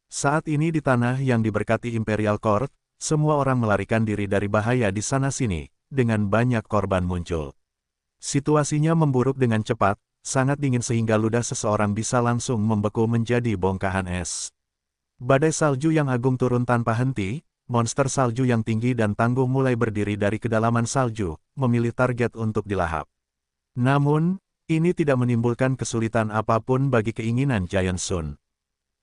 Saat ini di tanah yang diberkati Imperial Court, semua orang melarikan diri dari bahaya di sana-sini, dengan banyak korban muncul. Situasinya memburuk dengan cepat, sangat dingin sehingga ludah seseorang bisa langsung membeku menjadi bongkahan es. Badai salju yang agung turun tanpa henti. Monster salju yang tinggi dan tangguh mulai berdiri dari kedalaman salju, memilih target untuk dilahap. Namun, ini tidak menimbulkan kesulitan apapun bagi keinginan Giant Sun.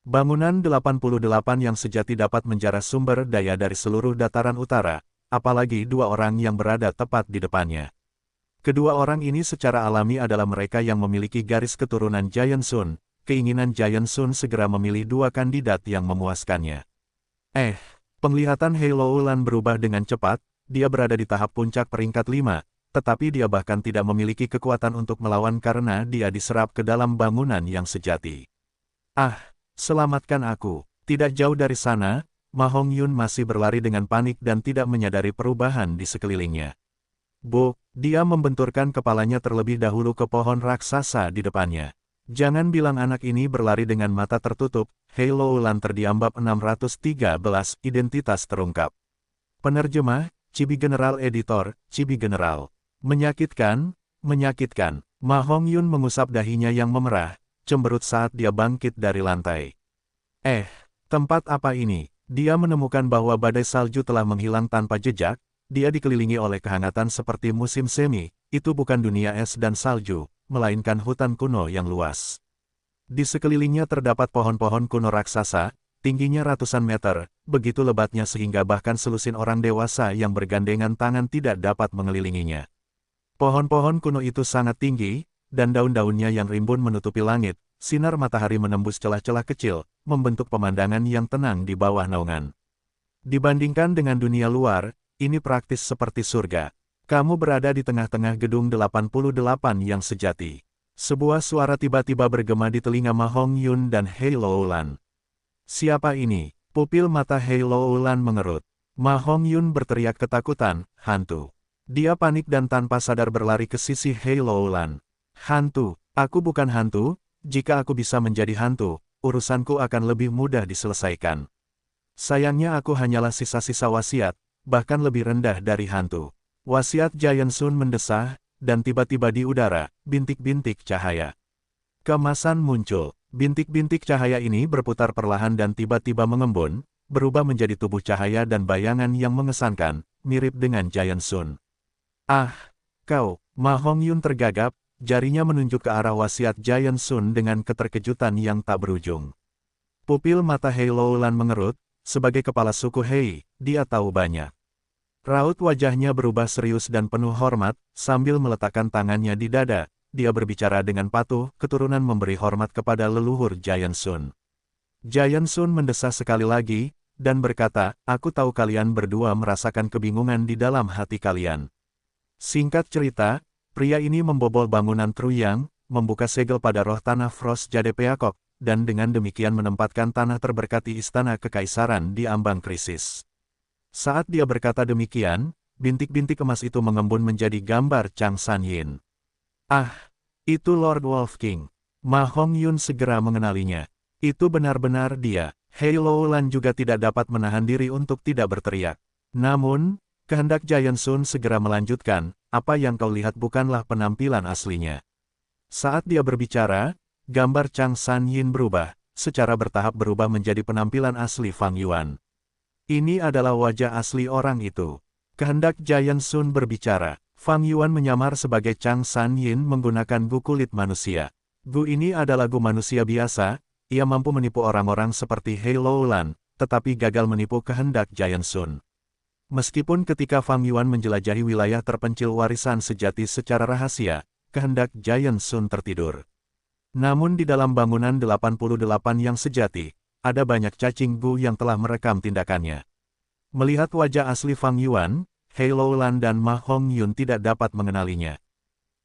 Bangunan 88 yang sejati dapat menjara sumber daya dari seluruh dataran utara, apalagi dua orang yang berada tepat di depannya. Kedua orang ini secara alami adalah mereka yang memiliki garis keturunan Giant Sun. Keinginan Giant Sun segera memilih dua kandidat yang memuaskannya. Penglihatan Halo Ulan berubah dengan cepat, dia berada di tahap puncak peringkat 5, tetapi dia bahkan tidak memiliki kekuatan untuk melawan karena dia diserap ke dalam bangunan yang sejati. Selamatkan aku. Tidak jauh dari sana, Ma Hongyun masih berlari dengan panik dan tidak menyadari perubahan di sekelilingnya. Dia membenturkan kepalanya terlebih dahulu ke pohon raksasa di depannya. Jangan bilang anak ini berlari dengan mata tertutup. Halo Ulan terdiambap 613 identitas terungkap. Penerjemah, Chibi General Editor, Chibi General. Menyakitkan. Ma Hongyun mengusap dahinya yang memerah, cemberut saat dia bangkit dari lantai. Tempat apa ini? Dia menemukan bahwa badai salju telah menghilang tanpa jejak, dia dikelilingi oleh kehangatan seperti musim semi, itu bukan dunia es dan salju, melainkan hutan kuno yang luas. Di sekelilingnya terdapat pohon-pohon kuno raksasa, tingginya ratusan meter, begitu lebatnya sehingga bahkan selusin orang dewasa yang bergandengan tangan tidak dapat mengelilinginya. Pohon-pohon kuno itu sangat tinggi, dan daun-daunnya yang rimbun menutupi langit, sinar matahari menembus celah-celah kecil, membentuk pemandangan yang tenang di bawah naungan. Dibandingkan dengan dunia luar, ini praktis seperti surga. Kamu berada di tengah-tengah gedung 88 yang sejati. Sebuah suara tiba-tiba bergema di telinga Ma Hongyun dan Hei Loulan. Siapa ini? Pupil mata Hei Loulan mengerut. Ma Hongyun berteriak ketakutan, hantu. Dia panik dan tanpa sadar berlari ke sisi Hei Loulan. Hantu, aku bukan hantu, jika aku bisa menjadi hantu, urusanku akan lebih mudah diselesaikan. Sayangnya aku hanyalah sisa-sisa wasiat, bahkan lebih rendah dari hantu. Wasiat Giant Sun mendesah, dan tiba-tiba di udara, bintik-bintik cahaya. Keemasan muncul. Bintik-bintik cahaya ini berputar perlahan dan tiba-tiba mengembun, berubah menjadi tubuh cahaya dan bayangan yang mengesankan, mirip dengan Giant Sun. Ah, kau, Ma Hongyun tergagap, jarinya menunjuk ke arah wasiat Giant Sun dengan keterkejutan yang tak berujung. Pupil mata Hei Loulan mengerut, sebagai kepala suku Hei, dia tahu banyak. Raut wajahnya berubah serius dan penuh hormat, sambil meletakkan tangannya di dada, dia berbicara dengan patuh, keturunan memberi hormat kepada leluhur Giant Sun. Giant Sun mendesah sekali lagi, dan berkata, aku tahu kalian berdua merasakan kebingungan di dalam hati kalian. Singkat cerita, pria ini membobol bangunan Truyang, membuka segel pada roh tanah Frost Jade Peacock, dan dengan demikian menempatkan tanah terberkati istana kekaisaran di ambang krisis. Saat dia berkata demikian, bintik-bintik emas itu mengembun menjadi gambar Chang Sanyin. Ah, itu Lord Wolf King. Ma Hongyun segera mengenalinya. Itu benar-benar dia. Hei Loulan juga tidak dapat menahan diri untuk tidak berteriak. Namun, kehendak Giant Sun segera melanjutkan, apa yang kau lihat bukanlah penampilan aslinya. Saat dia berbicara, gambar Chang Sanyin berubah, secara bertahap berubah menjadi penampilan asli Fang Yuan. Ini adalah wajah asli orang itu. Kehendak Giant Sun berbicara. Fang Yuan menyamar sebagai Chang Sanyin menggunakan gu kulit manusia. Gu ini adalah gu manusia biasa, ia mampu menipu orang-orang seperti Hei Loulan, tetapi gagal menipu kehendak Giant Sun. Meskipun ketika Fang Yuan menjelajahi wilayah terpencil warisan sejati secara rahasia, kehendak Giant Sun tertidur. Namun di dalam bangunan 88 yang sejati, ada banyak cacing gu yang telah merekam tindakannya. Melihat wajah asli Fang Yuan, Hei Loulan dan Ma Hongyun tidak dapat mengenalinya.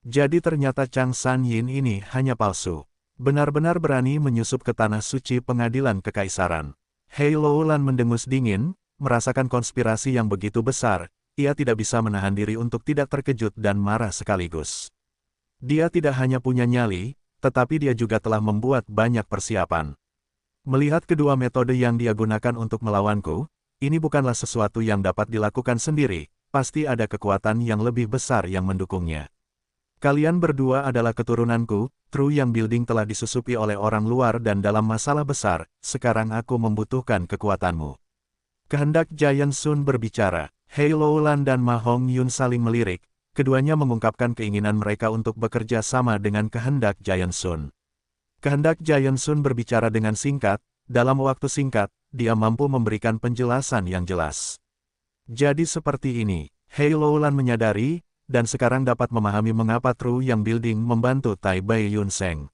Jadi ternyata Chang Sanyin ini hanya palsu. Benar-benar berani menyusup ke tanah suci pengadilan kekaisaran. Hei Loulan mendengus dingin, merasakan konspirasi yang begitu besar, ia tidak bisa menahan diri untuk tidak terkejut dan marah sekaligus. Dia tidak hanya punya nyali, tetapi dia juga telah membuat banyak persiapan. Melihat kedua metode yang dia gunakan untuk melawanku, ini bukanlah sesuatu yang dapat dilakukan sendiri, pasti ada kekuatan yang lebih besar yang mendukungnya. Kalian berdua adalah keturunanku, Truyang Building telah disusupi oleh orang luar dan dalam masalah besar, sekarang aku membutuhkan kekuatanmu. Kehendak Giant Sun berbicara, Hei Loulan dan Ma Hongyun saling melirik, keduanya mengungkapkan keinginan mereka untuk bekerja sama dengan kehendak Giant Sun. Kehendak Giant Sun berbicara dengan singkat, dalam waktu singkat, dia mampu memberikan penjelasan yang jelas. Jadi seperti ini, Hei Loulan menyadari, dan sekarang dapat memahami mengapa Truyang Building membantu Tai Bai Yun Seng.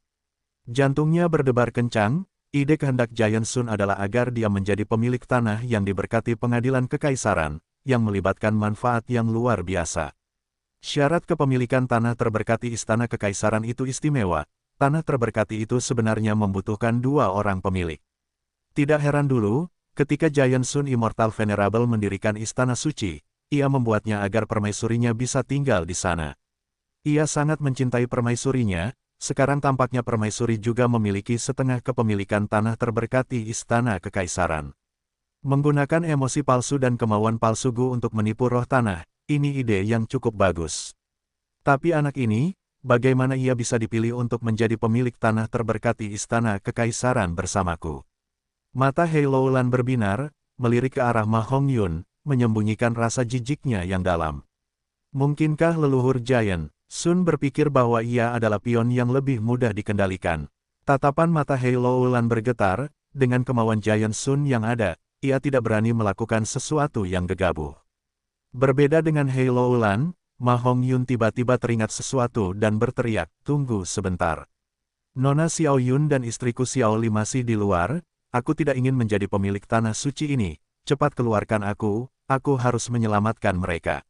Jantungnya berdebar kencang, ide kehendak Giant Sun adalah agar dia menjadi pemilik tanah yang diberkati pengadilan kekaisaran, yang melibatkan manfaat yang luar biasa. Syarat kepemilikan tanah terberkati istana kekaisaran itu istimewa. Tanah terberkati itu sebenarnya membutuhkan dua orang pemilik. Tidak heran dulu, ketika Giant Sun Immortal Venerable mendirikan istana suci, ia membuatnya agar permaisurinya bisa tinggal di sana. Ia sangat mencintai permaisurinya, sekarang tampaknya permaisuri juga memiliki setengah kepemilikan tanah terberkati istana kekaisaran. Menggunakan emosi palsu dan kemauan palsu Gu untuk menipu roh tanah, ini ide yang cukup bagus. Tapi anak ini, bagaimana ia bisa dipilih untuk menjadi pemilik tanah terberkati istana kekaisaran bersamaku? Mata Hei Loulan berbinar, melirik ke arah Ma Hongyun, menyembunyikan rasa jijiknya yang dalam. Mungkinkah leluhur Giant, Sun berpikir bahwa ia adalah pion yang lebih mudah dikendalikan. Tatapan mata Hei Loulan bergetar, dengan kemauan Giant Sun yang ada, ia tidak berani melakukan sesuatu yang gegabah. Berbeda dengan Hei Loulan, Ma Hongyun tiba-tiba teringat sesuatu dan berteriak, "Tunggu sebentar. Nona Xiao Yun dan istriku Xiao Li masih di luar, aku tidak ingin menjadi pemilik tanah suci ini, cepat keluarkan aku harus menyelamatkan mereka."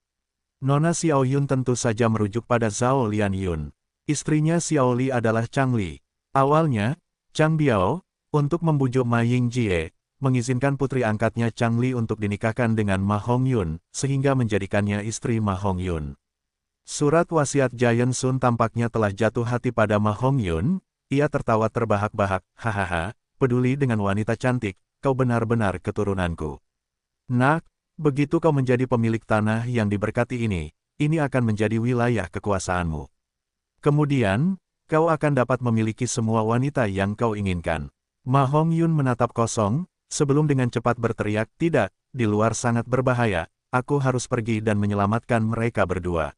Nona Xiao Yun tentu saja merujuk pada Zhao Lian Yun. Istrinya Xiao Li adalah Chang Li. Awalnya, Chang Biao, untuk membujuk Ma Yingjie, mengizinkan putri angkatnya Chang Li untuk dinikahkan dengan Ma Hongyun, sehingga menjadikannya istri Ma Hongyun. Surat wasiat Giant Sun tampaknya telah jatuh hati pada Ma Hongyun, ia tertawa terbahak-bahak, "Hahaha, peduli dengan wanita cantik, kau benar-benar keturunanku. Nak, begitu kau menjadi pemilik tanah yang diberkati ini akan menjadi wilayah kekuasaanmu. Kemudian, kau akan dapat memiliki semua wanita yang kau inginkan." Ma Hongyun menatap kosong, sebelum dengan cepat berteriak, "Tidak, di luar sangat berbahaya, aku harus pergi dan menyelamatkan mereka berdua.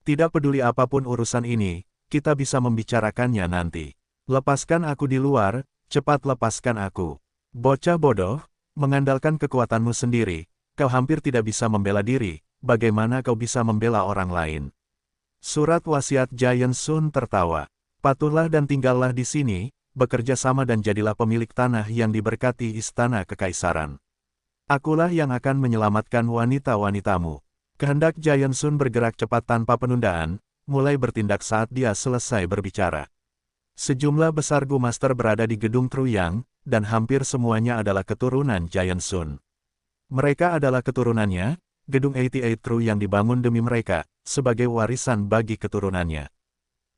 Tidak peduli apapun urusan ini, kita bisa membicarakannya nanti. Lepaskan aku di luar, cepat lepaskan aku. Bocah bodoh, mengandalkan kekuatanmu sendiri, kau hampir tidak bisa membela diri, bagaimana kau bisa membela orang lain?" Surat wasiat Giant Sun tertawa. "Patuhlah dan tinggallah di sini, bekerja sama dan jadilah pemilik tanah yang diberkati istana kekaisaran. Akulah yang akan menyelamatkan wanita-wanitamu." Kehendak Giant Sun bergerak cepat tanpa penundaan, mulai bertindak saat dia selesai berbicara. Sejumlah besar Gu Master berada di gedung Truyang, dan hampir semuanya adalah keturunan Giant Sun. Mereka adalah keturunannya, gedung 88 True yang dibangun demi mereka, sebagai warisan bagi keturunannya.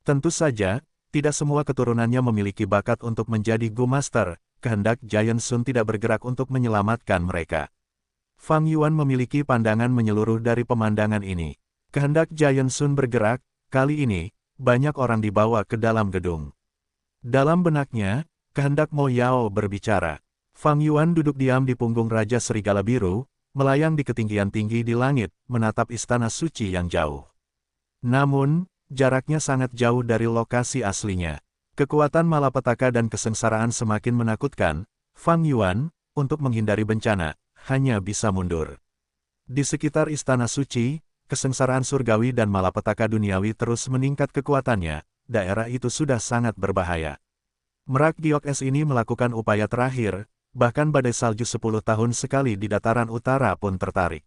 Tentu saja, tidak semua keturunannya memiliki bakat untuk menjadi Gu Master, kehendak Giant Sun tidak bergerak untuk menyelamatkan mereka. Fang Yuan memiliki pandangan menyeluruh dari pemandangan ini. Kehendak Giant Sun bergerak, kali ini, banyak orang dibawa ke dalam gedung. Dalam benaknya, kehendak Mo Yao berbicara. Fang Yuan duduk diam di punggung Raja Serigala Biru, melayang di ketinggian tinggi di langit, menatap istana suci yang jauh. Namun, jaraknya sangat jauh dari lokasi aslinya. Kekuatan malapetaka dan kesengsaraan semakin menakutkan. Fang Yuan, untuk menghindari bencana, hanya bisa mundur. Di sekitar istana suci, kesengsaraan surgawi dan malapetaka duniawi terus meningkat kekuatannya, daerah itu sudah sangat berbahaya. Merak Giok Es ini melakukan upaya terakhir, bahkan badai salju 10 tahun sekali di dataran utara pun tertarik.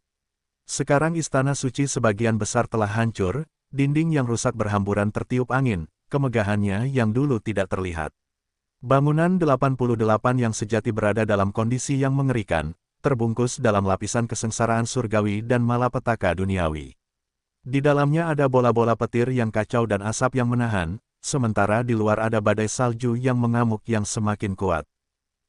Sekarang istana suci sebagian besar telah hancur, dinding yang rusak berhamburan tertiup angin, kemegahannya yang dulu tidak terlihat. Bangunan 88 yang sejati berada dalam kondisi yang mengerikan, terbungkus dalam lapisan kesengsaraan surgawi dan malapetaka duniawi. Di dalamnya ada bola-bola petir yang kacau dan asap yang menahan, sementara di luar ada badai salju yang mengamuk yang semakin kuat.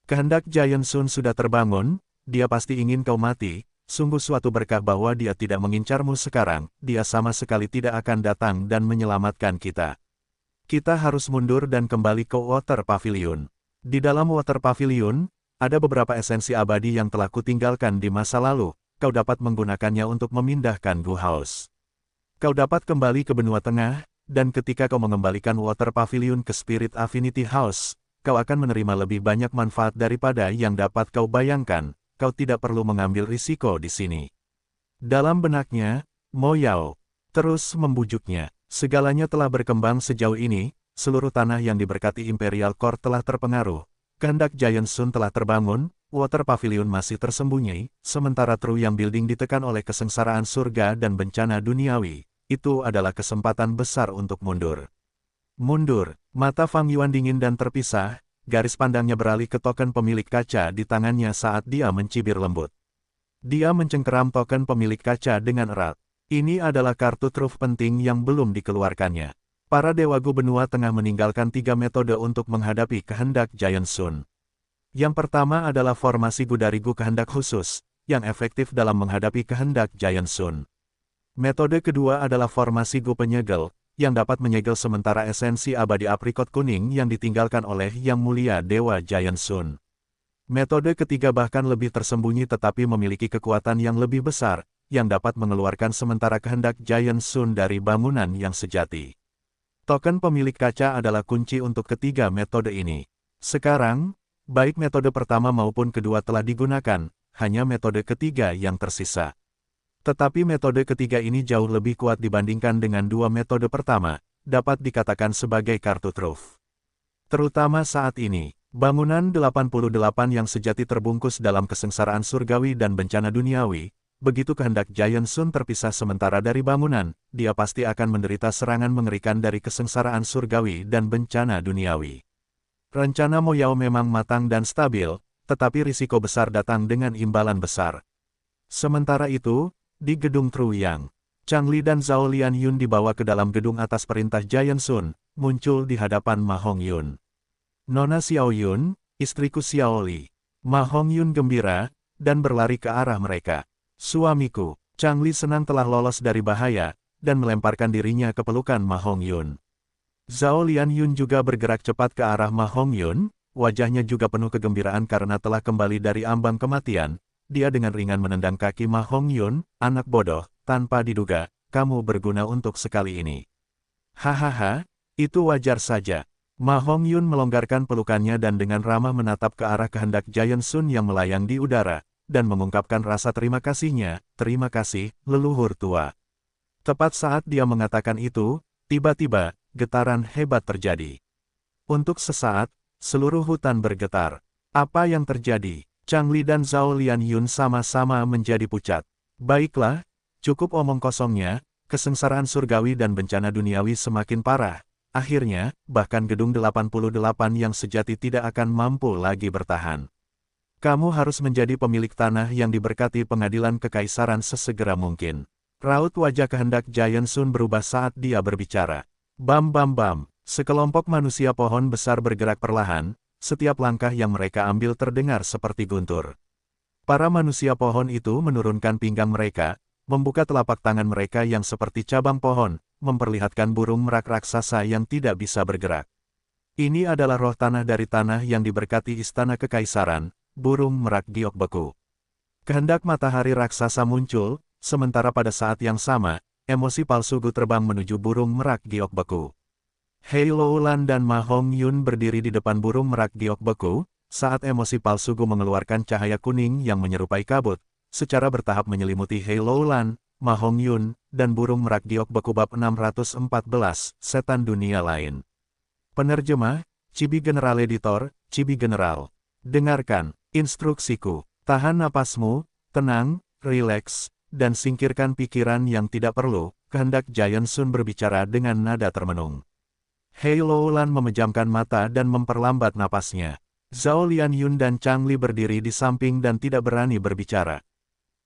Kehendak Giant Sun sudah terbangun, dia pasti ingin kau mati, sungguh suatu berkah bahwa dia tidak mengincarmu sekarang, dia sama sekali tidak akan datang dan menyelamatkan kita. Kita harus mundur dan kembali ke Water Pavilion. Di dalam Water Pavilion, ada beberapa esensi abadi yang telah kutinggalkan di masa lalu, kau dapat menggunakannya untuk memindahkan Gu House. Kau dapat kembali ke benua tengah, dan ketika kau mengembalikan Water Pavilion ke Spirit Affinity House, kau akan menerima lebih banyak manfaat daripada yang dapat kau bayangkan, kau tidak perlu mengambil risiko di sini. Dalam benaknya, Mo Yao terus membujuknya. Segalanya telah berkembang sejauh ini, seluruh tanah yang diberkati Imperial Court telah terpengaruh. Kehendak Giant Sun telah terbangun, Water Pavilion masih tersembunyi, sementara Truyang Building ditekan oleh kesengsaraan surga dan bencana duniawi. Itu adalah kesempatan besar untuk mundur. Mundur, mata Fang Yuan dingin dan terpisah, garis pandangnya beralih ke token pemilik kaca di tangannya saat dia mencibir lembut. Dia mencengkeram token pemilik kaca dengan erat. Ini adalah kartu truf penting yang belum dikeluarkannya. Para Dewa Gu benua tengah meninggalkan 3 metode untuk menghadapi kehendak Giant Sun. Yang pertama adalah formasi Gu dari Gu kehendak khusus, yang efektif dalam menghadapi kehendak Giant Sun. Metode kedua adalah formasi Gu penyegel, yang dapat menyegel sementara esensi abadi aprikot kuning yang ditinggalkan oleh Yang Mulia Dewa Giant Sun. Metode ketiga bahkan lebih tersembunyi tetapi memiliki kekuatan yang lebih besar, yang dapat mengeluarkan sementara kehendak Giant Sun dari bangunan yang sejati. Token pemilik kaca adalah kunci untuk ketiga metode ini. Sekarang, baik metode pertama maupun kedua telah digunakan, hanya metode ketiga yang tersisa. Tetapi metode ketiga ini jauh lebih kuat dibandingkan dengan dua metode pertama, dapat dikatakan sebagai kartu truf. Terutama saat ini, bangunan 88 yang sejati terbungkus dalam kesengsaraan surgawi dan bencana duniawi. Begitu kehendak Giant Sun terpisah sementara dari bangunan, dia pasti akan menderita serangan mengerikan dari kesengsaraan surgawi dan bencana duniawi. Rencana Mo Yao memang matang dan stabil, tetapi risiko besar datang dengan imbalan besar. Sementara itu, di gedung Truyang, Changli dan Zhao Lianyun dibawa ke dalam gedung atas perintah Giant Sun, muncul di hadapan Ma Hongyun. Nona Xiao Yun, istriku Xiao Li. Ma Hongyun gembira, dan berlari ke arah mereka. Suamiku, Changli senang telah lolos dari bahaya, dan melemparkan dirinya ke pelukan Ma Hongyun. Zhao Lianyun juga bergerak cepat ke arah Ma Hongyun, wajahnya juga penuh kegembiraan karena telah kembali dari ambang kematian. Dia dengan ringan menendang kaki Ma Hongyun, anak bodoh, tanpa diduga, kamu berguna untuk sekali ini. Hahaha, itu wajar saja. Ma Hongyun melonggarkan pelukannya dan dengan ramah menatap ke arah kehendak Giant Sun yang melayang di udara, dan mengungkapkan rasa terima kasihnya, terima kasih, leluhur tua. Tepat saat dia mengatakan itu, tiba-tiba, getaran hebat terjadi. Untuk sesaat, seluruh hutan bergetar. Apa yang terjadi? Changli dan Zhao Lianyun sama-sama menjadi pucat. Baiklah, cukup omong kosongnya, kesengsaraan surgawi dan bencana duniawi semakin parah. Akhirnya, bahkan gedung 88 yang sejati tidak akan mampu lagi bertahan. Kamu harus menjadi pemilik tanah yang diberkati pengadilan kekaisaran sesegera mungkin. Raut wajah kehendak Giant Sun berubah saat dia berbicara. Bam bam bam, sekelompok manusia pohon besar bergerak perlahan, setiap langkah yang mereka ambil terdengar seperti guntur. Para manusia pohon itu menurunkan pinggang mereka, membuka telapak tangan mereka yang seperti cabang pohon, memperlihatkan burung merak raksasa yang tidak bisa bergerak. Ini adalah roh tanah dari tanah yang diberkati istana kekaisaran, burung merak giok beku. Kehendak matahari raksasa muncul, sementara pada saat yang sama, emosi palsu Gu terbang menuju burung merak giok beku. Hei Loulan dan Ma Hongyun berdiri di depan burung merak giok beku, saat emosi palsu Gu mengeluarkan cahaya kuning yang menyerupai kabut, secara bertahap menyelimuti Hei Loulan, Ma Hongyun, dan burung merak giok beku bab 614, setan dunia lain. Penerjemah, Chibi General Editor, Chibi General. Dengarkan instruksiku, tahan napasmu, tenang, rileks, dan singkirkan pikiran yang tidak perlu, kehendak Giant Sun berbicara dengan nada termenung. Hei Loulan memejamkan mata dan memperlambat napasnya. Zhao Lianyun dan Changli berdiri di samping dan tidak berani berbicara.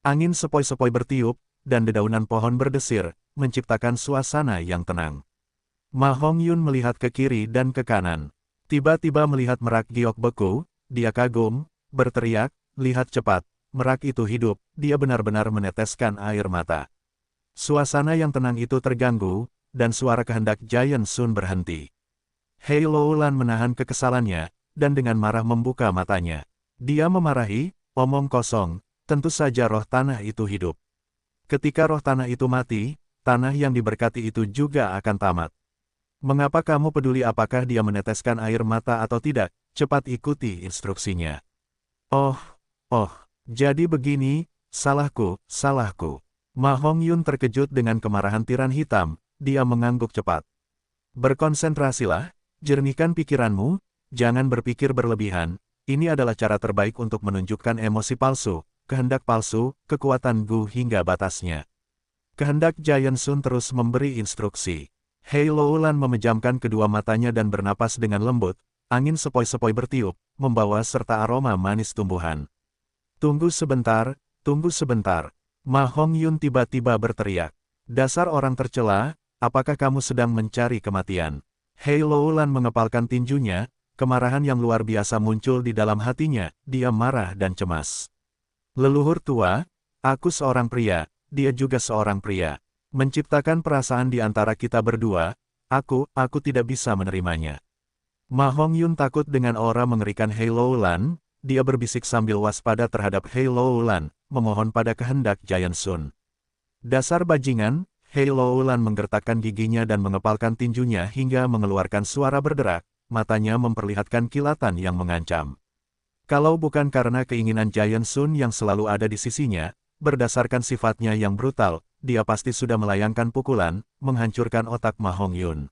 Angin sepoi-sepoi bertiup, dan dedaunan pohon berdesir, menciptakan suasana yang tenang. Ma Hongyun melihat ke kiri dan ke kanan. Tiba-tiba melihat merak giok beku, dia kagum, berteriak, lihat cepat, merak itu hidup, dia benar-benar meneteskan air mata. Suasana yang tenang itu terganggu, dan suara kehendak Giant Sun berhenti. Hei Loulan menahan kekesalannya, dan dengan marah membuka matanya. Dia memarahi, omong kosong, tentu saja roh tanah itu hidup. Ketika roh tanah itu mati, tanah yang diberkati itu juga akan tamat. Mengapa kamu peduli apakah dia meneteskan air mata atau tidak? Cepat ikuti instruksinya. Oh, jadi begini, salahku. Ma Hongyun terkejut dengan kemarahan tiran hitam, dia mengangguk cepat. Berkonsentrasilah, jernihkan pikiranmu, jangan berpikir berlebihan, ini adalah cara terbaik untuk menunjukkan emosi palsu, kehendak palsu, kekuatan Gu hingga batasnya. Kehendak Giant Sun terus memberi instruksi. Hei Loulan memejamkan kedua matanya dan bernapas dengan lembut, angin sepoi-sepoi bertiup, membawa serta aroma manis tumbuhan. Tunggu sebentar, Ma Hongyun tiba-tiba berteriak. Dasar orang tercela, apakah kamu sedang mencari kematian? Hei Loulan mengepalkan tinjunya, kemarahan yang luar biasa muncul di dalam hatinya, dia marah dan cemas. Leluhur tua, aku seorang pria, dia juga seorang pria. Menciptakan perasaan di antara kita berdua, aku tidak bisa menerimanya. Ma Hongyun takut dengan aura mengerikan Hei Loulan, dia berbisik sambil waspada terhadap Hei Loulan, memohon pada kehendak Giant Sun. Dasar bajingan, Hei Loulan menggertakkan giginya dan mengepalkan tinjunya hingga mengeluarkan suara berderak, matanya memperlihatkan kilatan yang mengancam. Kalau bukan karena keinginan Giant Sun yang selalu ada di sisinya, berdasarkan sifatnya yang brutal, dia pasti sudah melayangkan pukulan, menghancurkan otak Ma Hongyun.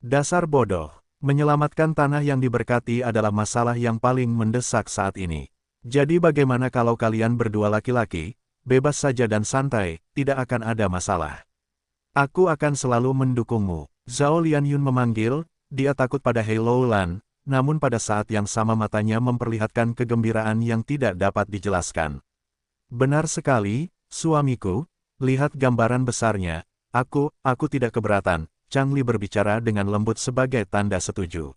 Dasar bodoh, menyelamatkan tanah yang diberkati adalah masalah yang paling mendesak saat ini. Jadi bagaimana kalau kalian berdua laki-laki, bebas saja dan santai, tidak akan ada masalah. Aku akan selalu mendukungmu. Zhao Lianyun memanggil, dia takut pada Hei Loulan, namun pada saat yang sama matanya memperlihatkan kegembiraan yang tidak dapat dijelaskan. Benar sekali, suamiku, lihat gambaran besarnya, aku tidak keberatan, Chang Li berbicara dengan lembut sebagai tanda setuju.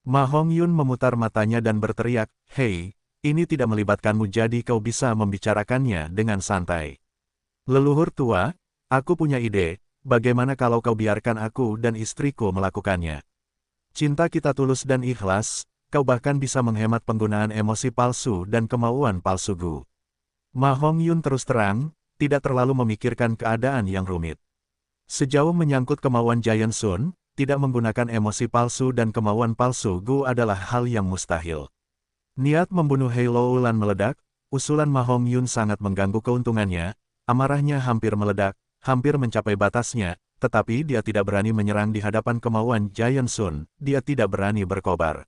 Ma Hongyun memutar matanya dan berteriak, hei, ini tidak melibatkanmu jadi kau bisa membicarakannya dengan santai. Leluhur tua, aku punya ide, bagaimana kalau kau biarkan aku dan istriku melakukannya? Cinta kita tulus dan ikhlas, kau bahkan bisa menghemat penggunaan emosi palsu dan kemauan palsu Gu. Ma Hongyun terus terang, tidak terlalu memikirkan keadaan yang rumit. Sejauh menyangkut kemauan Giant Sun, tidak menggunakan emosi palsu dan kemauan palsu Gu adalah hal yang mustahil. Niat membunuh Hei Loulan meledak, usulan Ma Hongyun sangat mengganggu keuntungannya, amarahnya hampir meledak, hampir mencapai batasnya, tetapi dia tidak berani menyerang di hadapan kemauan Giant Sun, dia tidak berani berkobar.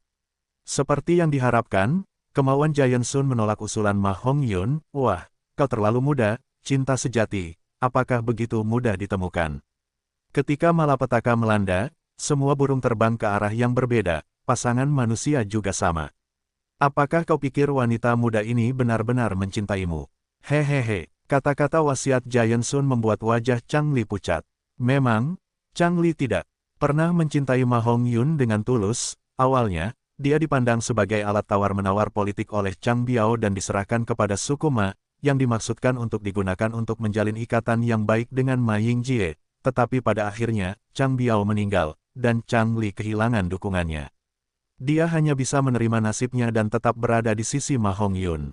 Seperti yang diharapkan, kemauan Giant Sun menolak usulan Ma Hongyun, wah, kau terlalu muda, cinta sejati, apakah begitu mudah ditemukan? Ketika malapetaka melanda, semua burung terbang ke arah yang berbeda, pasangan manusia juga sama. Apakah kau pikir wanita muda ini benar-benar mencintaimu? Hehehe. Kata-kata wasiat Giant Sun membuat wajah Chang Li pucat. Memang, Chang Li tidak pernah mencintai Ma Hongyun dengan tulus. Awalnya, dia dipandang sebagai alat tawar-menawar politik oleh Chang Biao dan diserahkan kepada suku Ma, yang dimaksudkan untuk digunakan untuk menjalin ikatan yang baik dengan Ma Yingjie. Tetapi pada akhirnya, Chang Biao meninggal, dan Chang Li kehilangan dukungannya. Dia hanya bisa menerima nasibnya dan tetap berada di sisi Ma Hongyun.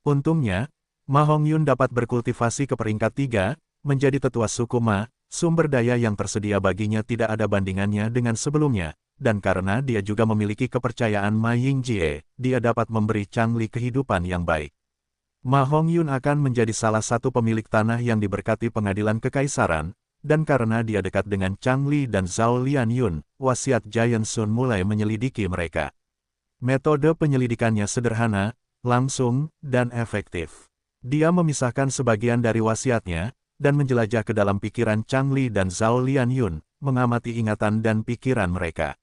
Untungnya, Ma Hongyun dapat berkultivasi ke peringkat 3, menjadi tetua suku Ma, sumber daya yang tersedia baginya tidak ada bandingannya dengan sebelumnya, dan karena dia juga memiliki kepercayaan Ma Yingjie, dia dapat memberi Chang Li kehidupan yang baik. Ma Hongyun akan menjadi salah satu pemilik tanah yang diberkati pengadilan kekaisaran, dan karena dia dekat dengan Chang Li dan Zhao Lianyun, wasiat Giant Sun mulai menyelidiki mereka. Metode penyelidikannya sederhana, langsung, dan efektif. Dia memisahkan sebagian dari wasiatnya, dan menjelajah ke dalam pikiran Chang Li dan Zhao Lianyun, mengamati ingatan dan pikiran mereka.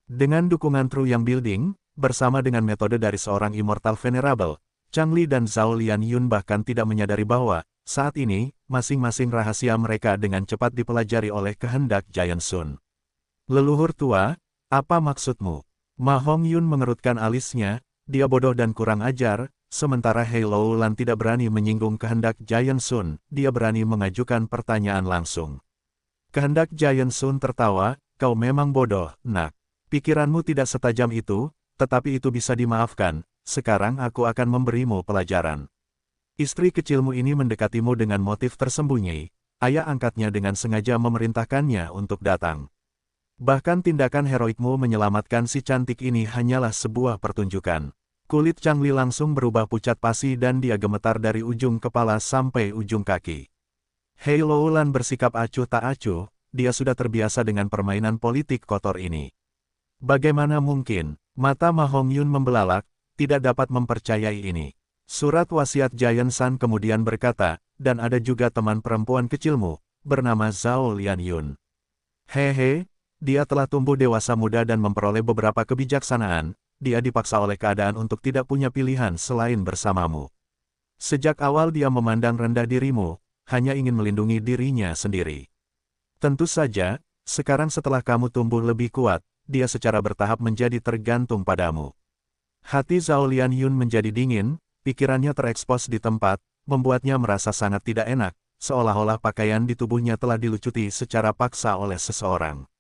Dengan dukungan True Yang Building, bersama dengan metode dari seorang Immortal Venerable, Chang Li dan Zhao Lianyun bahkan tidak menyadari bahwa, saat ini, masing-masing rahasia mereka dengan cepat dipelajari oleh kehendak Giant Sun. Leluhur tua, apa maksudmu? Ma Hongyun mengerutkan alisnya, dia bodoh dan kurang ajar. Sementara Hei Loulan tidak berani menyinggung kehendak Giant Sun, dia berani mengajukan pertanyaan langsung. Kehendak Giant Sun tertawa, kau memang bodoh, nak. Pikiranmu tidak setajam itu, tetapi itu bisa dimaafkan, sekarang aku akan memberimu pelajaran. Istri kecilmu ini mendekatimu dengan motif tersembunyi, ayah angkatnya dengan sengaja memerintahkannya untuk datang. Bahkan tindakan heroikmu menyelamatkan si cantik ini hanyalah sebuah pertunjukan. Kulit Chang Li langsung berubah pucat pasi dan dia gemetar dari ujung kepala sampai ujung kaki. Hei Loulan bersikap acuh tak acuh, dia sudah terbiasa dengan permainan politik kotor ini. Bagaimana mungkin, mata Ma Hongyun membelalak, tidak dapat mempercayai ini. Surat wasiat Giant Sun kemudian berkata, dan ada juga teman perempuan kecilmu, bernama Zhao Lianyun. Hehe, dia telah tumbuh dewasa muda dan memperoleh beberapa kebijaksanaan. Dia dipaksa oleh keadaan untuk tidak punya pilihan selain bersamamu. Sejak awal dia memandang rendah dirimu, hanya ingin melindungi dirinya sendiri. Tentu saja, sekarang setelah kamu tumbuh lebih kuat, dia secara bertahap menjadi tergantung padamu. Hati Zhao Lianyun menjadi dingin, pikirannya terekspos di tempat, membuatnya merasa sangat tidak enak, seolah-olah pakaian di tubuhnya telah dilucuti secara paksa oleh seseorang.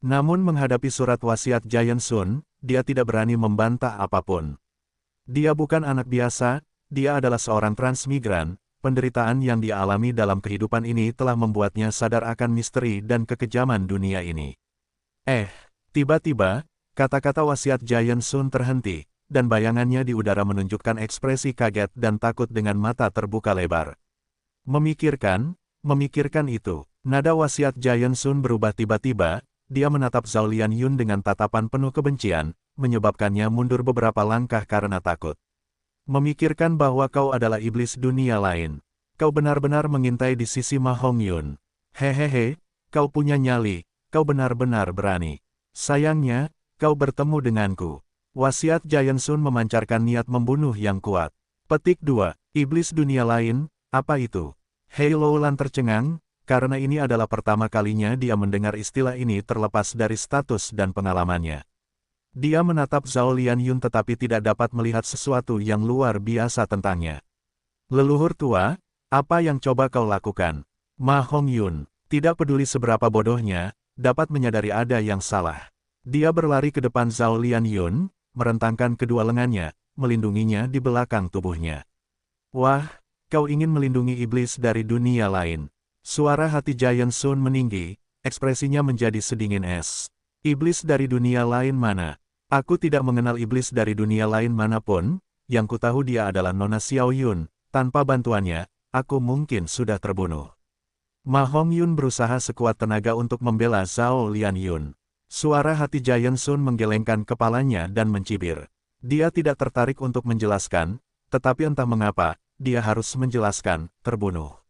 Namun menghadapi surat wasiat Giant Sun, dia tidak berani membantah apapun. Dia bukan anak biasa, dia adalah seorang transmigran, penderitaan yang dia alami dalam kehidupan ini telah membuatnya sadar akan misteri dan kekejaman dunia ini. Tiba-tiba, kata-kata wasiat Giant Sun terhenti, dan bayangannya di udara menunjukkan ekspresi kaget dan takut dengan mata terbuka lebar. Memikirkan itu, nada wasiat Giant Sun berubah tiba-tiba, dia menatap Zhao Lianyun dengan tatapan penuh kebencian, menyebabkannya mundur beberapa langkah karena takut. Memikirkan bahwa kau adalah iblis dunia lain. Kau benar-benar mengintai di sisi Ma Hongyun. Hehehe, kau punya nyali, kau benar-benar berani. Sayangnya, kau bertemu denganku. Wasiat Giant Sun memancarkan niat membunuh yang kuat. Petik 2. Iblis dunia lain, apa itu? Hei Loulan tercengang, karena ini adalah pertama kalinya dia mendengar istilah ini terlepas dari status dan pengalamannya. Dia menatap Zhao Lianyun tetapi tidak dapat melihat sesuatu yang luar biasa tentangnya. Leluhur tua, apa yang coba kau lakukan? Ma Hongyun, tidak peduli seberapa bodohnya, dapat menyadari ada yang salah. Dia berlari ke depan Zhao Lianyun, merentangkan kedua lengannya, melindunginya di belakang tubuhnya. Wah, kau ingin melindungi iblis dari dunia lain. Suara hati Giant Sun meninggi, ekspresinya menjadi sedingin es. Iblis dari dunia lain mana? Aku tidak mengenal iblis dari dunia lain manapun, yang kutahu dia adalah Nona Xiao Yun, tanpa bantuannya, aku mungkin sudah terbunuh. Ma Hongyun berusaha sekuat tenaga untuk membela Zhao Lianyun. Suara hati Giant Sun menggelengkan kepalanya dan mencibir. Dia tidak tertarik untuk menjelaskan, tetapi entah mengapa, dia harus menjelaskan, terbunuh.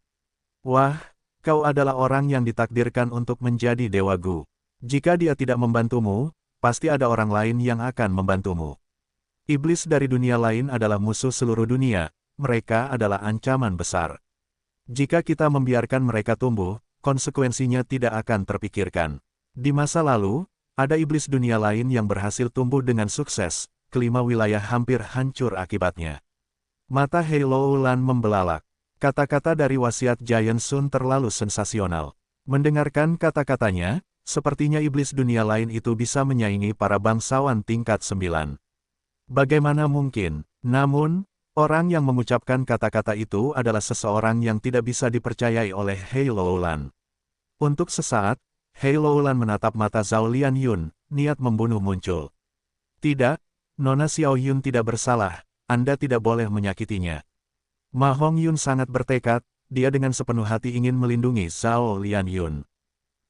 Wah, kau adalah orang yang ditakdirkan untuk menjadi Dewa Gu. Jika dia tidak membantumu, pasti ada orang lain yang akan membantumu. Iblis dari dunia lain adalah musuh seluruh dunia, mereka adalah ancaman besar. Jika kita membiarkan mereka tumbuh, konsekuensinya tidak akan terpikirkan. Di masa lalu, ada iblis dunia lain yang berhasil tumbuh dengan sukses, kelima wilayah hampir hancur akibatnya. Mata Hei Loulan membelalak. Kata-kata dari wasiat Giant Sun terlalu sensasional. Mendengarkan kata-katanya, sepertinya iblis dunia lain itu bisa menyaingi para bangsawan tingkat 9. Bagaimana mungkin? Namun, orang yang mengucapkan kata-kata itu adalah seseorang yang tidak bisa dipercayai oleh Hei Loulan. Untuk sesaat, Hei Loulan menatap mata Zhao Lianyun, niat membunuh muncul. Tidak, Nona Xiao Yun tidak bersalah, Anda tidak boleh menyakitinya. Ma Hongyun sangat bertekad, dia dengan sepenuh hati ingin melindungi Zhao Lianyun.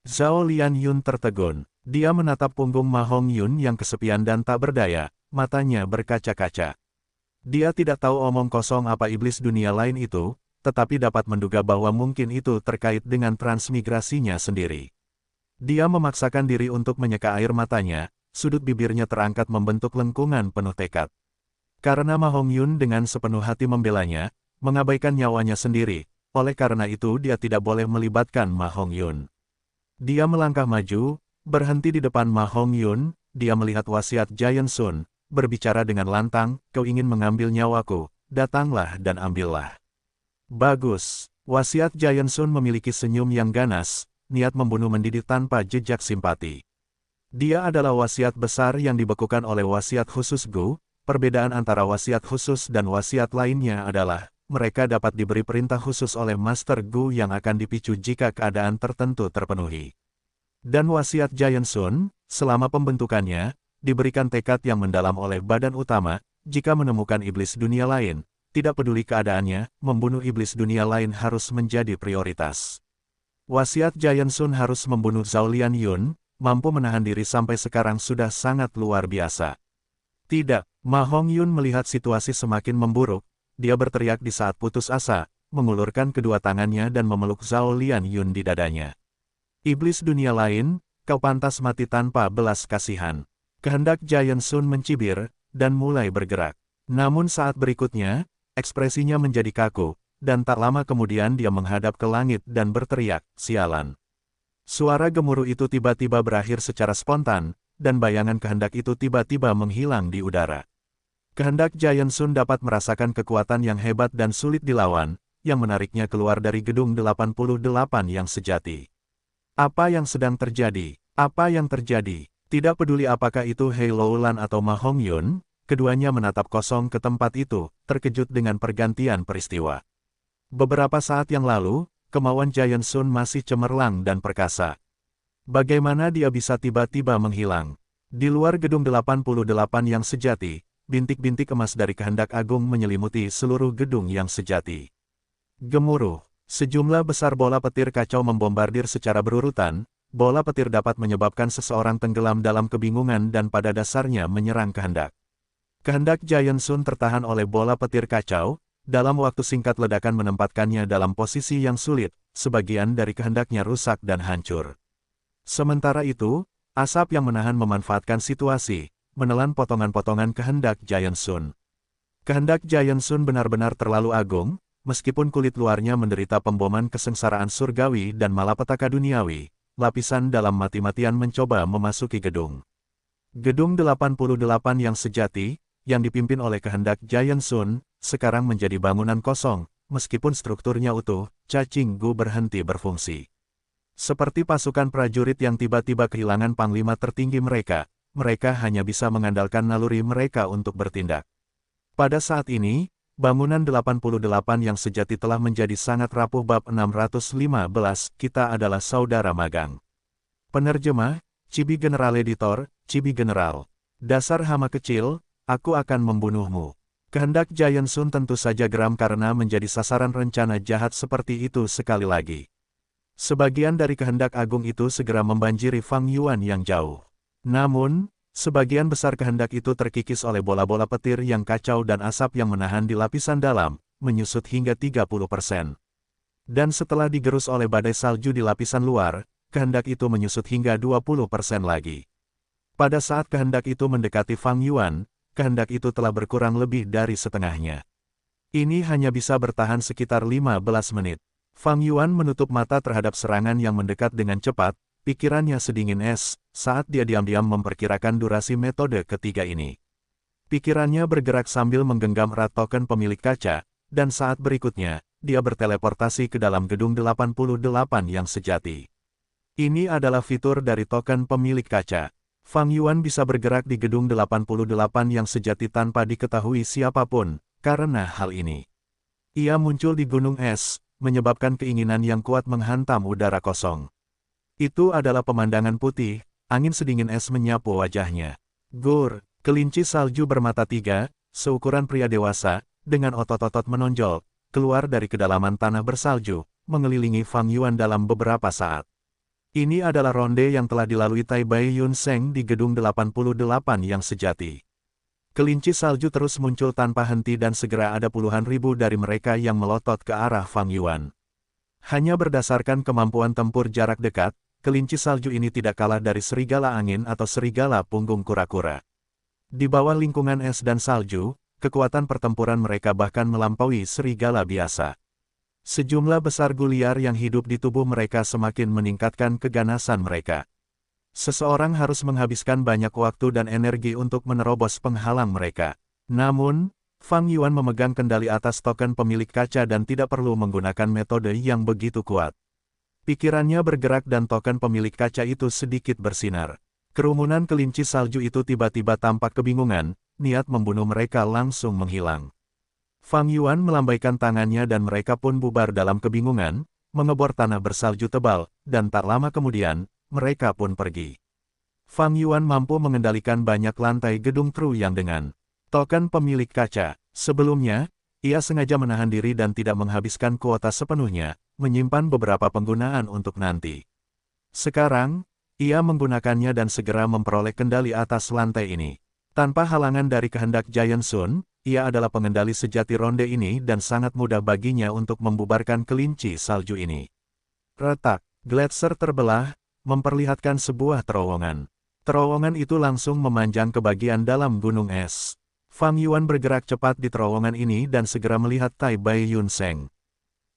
Zhao Lianyun tertegun. Dia menatap punggung Ma Hongyun yang kesepian dan tak berdaya, matanya berkaca-kaca. Dia tidak tahu omong kosong apa iblis dunia lain itu, tetapi dapat menduga bahwa mungkin itu terkait dengan transmigrasinya sendiri. Dia memaksakan diri untuk menyeka air matanya, sudut bibirnya terangkat membentuk lengkungan penuh tekad. Karena Ma Hongyun dengan sepenuh hati membelanya, mengabaikan nyawanya sendiri, oleh karena itu dia tidak boleh melibatkan Ma Hongyun. Dia melangkah maju, berhenti di depan Ma Hongyun, dia melihat wasiat Giant Sun, berbicara dengan lantang, kau ingin mengambil nyawaku, datanglah dan ambillah. Bagus, wasiat Giant Sun memiliki senyum yang ganas, niat membunuh mendidih tanpa jejak simpati. Dia adalah wasiat besar yang dibekukan oleh wasiat khusus Gu, perbedaan antara wasiat khusus dan wasiat lainnya adalah, mereka dapat diberi perintah khusus oleh Master Gu yang akan dipicu jika keadaan tertentu terpenuhi. Dan wasiat Giant Sun, selama pembentukannya, diberikan tekad yang mendalam oleh badan utama, jika menemukan iblis dunia lain, tidak peduli keadaannya, membunuh iblis dunia lain harus menjadi prioritas. Wasiat Giant Sun harus membunuh Zhao Lianyun, mampu menahan diri sampai sekarang sudah sangat luar biasa. Tidak, Ma Hongyun melihat situasi semakin memburuk. Dia berteriak di saat putus asa, mengulurkan kedua tangannya dan memeluk Zhao Lianyun di dadanya. Iblis dunia lain, kau pantas mati tanpa belas kasihan. Kehendak Giant Sun mencibir, dan mulai bergerak. Namun saat berikutnya, ekspresinya menjadi kaku, dan tak lama kemudian dia menghadap ke langit dan berteriak, sialan. Suara gemuruh itu tiba-tiba berakhir secara spontan, dan bayangan kehendak itu tiba-tiba menghilang di udara. Kehendak Giant Sun dapat merasakan kekuatan yang hebat dan sulit dilawan, yang menariknya keluar dari gedung 88 yang sejati. Apa yang sedang terjadi? Apa yang terjadi? Tidak peduli apakah itu Hei Loulan atau Ma Hongyun, keduanya menatap kosong ke tempat itu, terkejut dengan pergantian peristiwa. Beberapa saat yang lalu, kemauan Giant Sun masih cemerlang dan perkasa. Bagaimana dia bisa tiba-tiba menghilang? Di luar gedung 88 yang sejati, bintik-bintik emas dari kehendak agung menyelimuti seluruh gedung yang sejati. Gemuruh, sejumlah besar bola petir kacau membombardir secara berurutan. Bola petir dapat menyebabkan seseorang tenggelam dalam kebingungan dan pada dasarnya menyerang kehendak. Kehendak Giant Sun tertahan oleh bola petir kacau, dalam waktu singkat ledakan menempatkannya dalam posisi yang sulit, sebagian dari kehendaknya rusak dan hancur. Sementara itu, asap yang menahan memanfaatkan situasi, menelan potongan-potongan kehendak Giant Sun. Kehendak Giant Sun benar-benar terlalu agung, meskipun kulit luarnya menderita pemboman kesengsaraan surgawi dan malapetaka duniawi, lapisan dalam mati-matian mencoba memasuki gedung. Gedung 88 yang sejati, yang dipimpin oleh kehendak Giant Sun, sekarang menjadi bangunan kosong, meskipun strukturnya utuh, cacing gu berhenti berfungsi. Seperti pasukan prajurit yang tiba-tiba kehilangan panglima tertinggi mereka hanya bisa mengandalkan naluri mereka untuk bertindak. Pada saat ini, bangunan 88 yang sejati telah menjadi sangat rapuh. Bab 615, kita adalah saudara magang. Penerjemah, Chibi General Editor, Chibi General. Dasar hama kecil, aku akan membunuhmu. Kehendak Giant Sun tentu saja geram karena menjadi sasaran rencana jahat seperti itu sekali lagi. Sebagian dari kehendak agung itu segera membanjiri Fang Yuan yang jauh. Namun, sebagian besar kehendak itu terkikis oleh bola-bola petir yang kacau dan asap yang menahan di lapisan dalam, menyusut hingga 30%. Dan setelah digerus oleh badai salju di lapisan luar, kehendak itu menyusut hingga 20% lagi. Pada saat kehendak itu mendekati Fang Yuan, kehendak itu telah berkurang lebih dari setengahnya. Ini hanya bisa bertahan sekitar 15 menit. Fang Yuan menutup mata terhadap serangan yang mendekat dengan cepat, pikirannya sedingin es, saat dia diam-diam memperkirakan durasi metode ketiga ini. Pikirannya bergerak sambil menggenggam erat token pemilik kaca, dan saat berikutnya, dia berteleportasi ke dalam gedung 88 yang sejati. Ini adalah fitur dari token pemilik kaca. Fang Yuan bisa bergerak di gedung 88 yang sejati tanpa diketahui siapapun, karena hal ini. Ia muncul di gunung es, menyebabkan keinginan yang kuat menghantam udara kosong. Itu adalah pemandangan putih, angin sedingin es menyapu wajahnya. Gur, kelinci salju bermata tiga, seukuran pria dewasa, dengan otot-otot menonjol, keluar dari kedalaman tanah bersalju, mengelilingi Fang Yuan dalam beberapa saat. Ini adalah ronde yang telah dilalui Tai Bai Yun Seng di gedung 88 yang sejati. Kelinci salju terus muncul tanpa henti dan segera ada puluhan ribu dari mereka yang melotot ke arah Fang Yuan. Hanya berdasarkan kemampuan tempur jarak dekat, kelinci salju ini tidak kalah dari serigala angin atau serigala punggung kura-kura. Di bawah lingkungan es dan salju, kekuatan pertempuran mereka bahkan melampaui serigala biasa. Sejumlah besar guliar yang hidup di tubuh mereka semakin meningkatkan keganasan mereka. Seseorang harus menghabiskan banyak waktu dan energi untuk menerobos penghalang mereka. Namun, Fang Yuan memegang kendali atas token pemilik kaca dan tidak perlu menggunakan metode yang begitu kuat. Pikirannya bergerak dan token pemilik kaca itu sedikit bersinar. Kerumunan kelinci salju itu tiba-tiba tampak kebingungan, niat membunuh mereka langsung menghilang. Fang Yuan melambaikan tangannya dan mereka pun bubar dalam kebingungan, mengebor tanah bersalju tebal, dan tak lama kemudian, mereka pun pergi. Fang Yuan mampu mengendalikan banyak lantai gedung Tru yang dengan token pemilik kaca. Sebelumnya, ia sengaja menahan diri dan tidak menghabiskan kuota sepenuhnya, menyimpan beberapa penggunaan untuk nanti. Sekarang, ia menggunakannya dan segera memperoleh kendali atas lantai ini. Tanpa halangan dari kehendak Giant Sun, ia adalah pengendali sejati ronde ini dan sangat mudah baginya untuk membubarkan kelinci salju ini. Retak, gletser terbelah, memperlihatkan sebuah terowongan. Terowongan itu langsung memanjang ke bagian dalam gunung es. Fang Yuan bergerak cepat di terowongan ini dan segera melihat Tai Bai Yun Seng.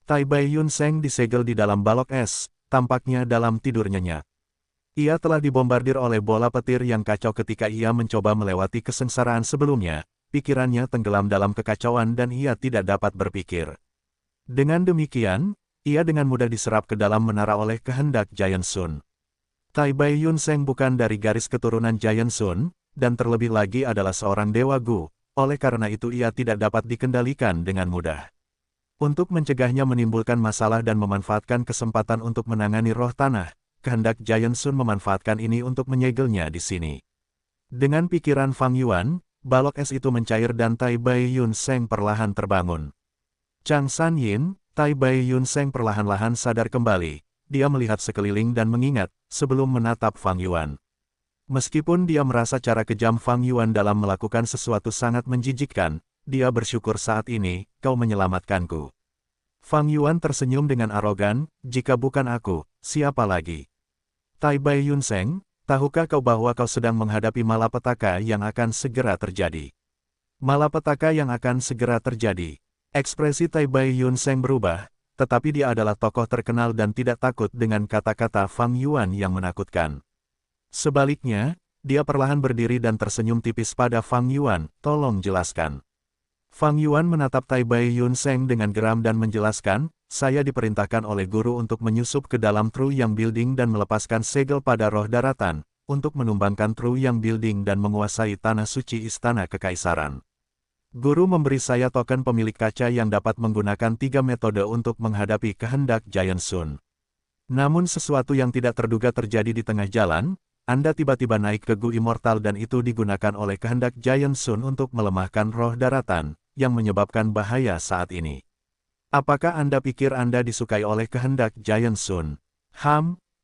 Tai Bai Yun Seng disegel di dalam balok es, tampaknya dalam tidur nyenyak. Ia telah dibombardir oleh bola petir yang kacau ketika ia mencoba melewati kesengsaraan sebelumnya, pikirannya tenggelam dalam kekacauan dan ia tidak dapat berpikir. Dengan demikian, ia dengan mudah diserap ke dalam menara oleh kehendak Giant Sun. Tai Bai Yun Seng bukan dari garis keturunan Giant Sun, dan terlebih lagi adalah seorang dewa Gu, oleh karena itu ia tidak dapat dikendalikan dengan mudah. Untuk mencegahnya menimbulkan masalah dan memanfaatkan kesempatan untuk menangani roh tanah, kehendak Giant Sun memanfaatkan ini untuk menyegelnya di sini. Dengan pikiran Fang Yuan, balok es itu mencair dan Tai Bai Yun Seng perlahan terbangun. Chang San Yin, Tai Bai Yun Seng perlahan-lahan sadar kembali. Dia melihat sekeliling dan mengingat, sebelum menatap Fang Yuan. Meskipun dia merasa cara kejam Fang Yuan dalam melakukan sesuatu sangat menjijikkan, dia bersyukur saat ini, kau menyelamatkanku. Fang Yuan tersenyum dengan arogan, jika bukan aku, siapa lagi? Tai Bai Yun Seng, tahukah kau bahwa kau sedang menghadapi malapetaka yang akan segera terjadi? Malapetaka yang akan segera terjadi. Ekspresi Tai Bai Yun Seng berubah, tetapi dia adalah tokoh terkenal dan tidak takut dengan kata-kata Fang Yuan yang menakutkan. Sebaliknya, dia perlahan berdiri dan tersenyum tipis pada Fang Yuan, tolong jelaskan. Fang Yuan menatap Tai Bai Yun Seng dengan geram dan menjelaskan, saya diperintahkan oleh guru untuk menyusup ke dalam Tru Yang Building dan melepaskan segel pada roh daratan, untuk menumbangkan Tru Yang Building dan menguasai tanah suci Istana Kekaisaran. Guru memberi saya token pemilik kaca yang dapat menggunakan 3 metode untuk menghadapi kehendak Giant Sun. Namun sesuatu yang tidak terduga terjadi di tengah jalan, Anda tiba-tiba naik ke Gu Immortal dan itu digunakan oleh kehendak Giant Sun untuk melemahkan roh daratan, yang menyebabkan bahaya saat ini. Apakah Anda pikir Anda disukai oleh kehendak Giant Sun?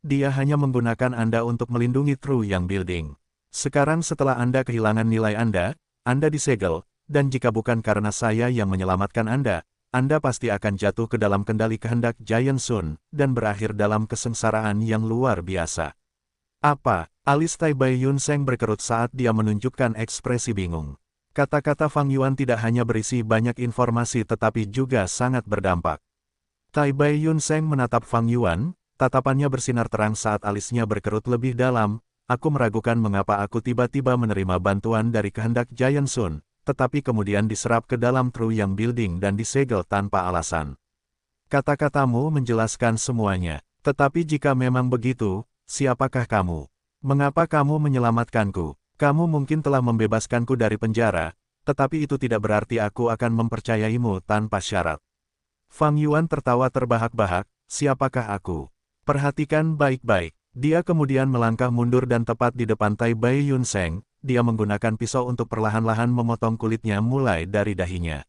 Dia hanya menggunakan Anda untuk melindungi Tru Yang Building. Sekarang setelah Anda kehilangan nilai Anda disegel, dan jika bukan karena saya yang menyelamatkan Anda pasti akan jatuh ke dalam kendali kehendak Giant Sun, dan berakhir dalam kesengsaraan yang luar biasa. Apa? Alis Tai Bai Yun Seng berkerut saat dia menunjukkan ekspresi bingung. Kata-kata Fang Yuan tidak hanya berisi banyak informasi tetapi juga sangat berdampak. Tai Bai Yun Seng menatap Fang Yuan, tatapannya bersinar terang saat alisnya berkerut lebih dalam. Aku meragukan mengapa aku tiba-tiba menerima bantuan dari kehendak Giant Sun, tetapi kemudian diserap ke dalam Tru Yang Building dan disegel tanpa alasan. Kata-katamu menjelaskan semuanya. Tetapi jika memang begitu, siapakah kamu? Mengapa kamu menyelamatkanku? Kamu mungkin telah membebaskanku dari penjara, tetapi itu tidak berarti aku akan mempercayaimu tanpa syarat. Fang Yuan tertawa terbahak-bahak, siapakah aku? Perhatikan baik-baik. Dia kemudian melangkah mundur dan tepat di depan Tai Bai Yun Seng, dia menggunakan pisau untuk perlahan-lahan memotong kulitnya mulai dari dahinya.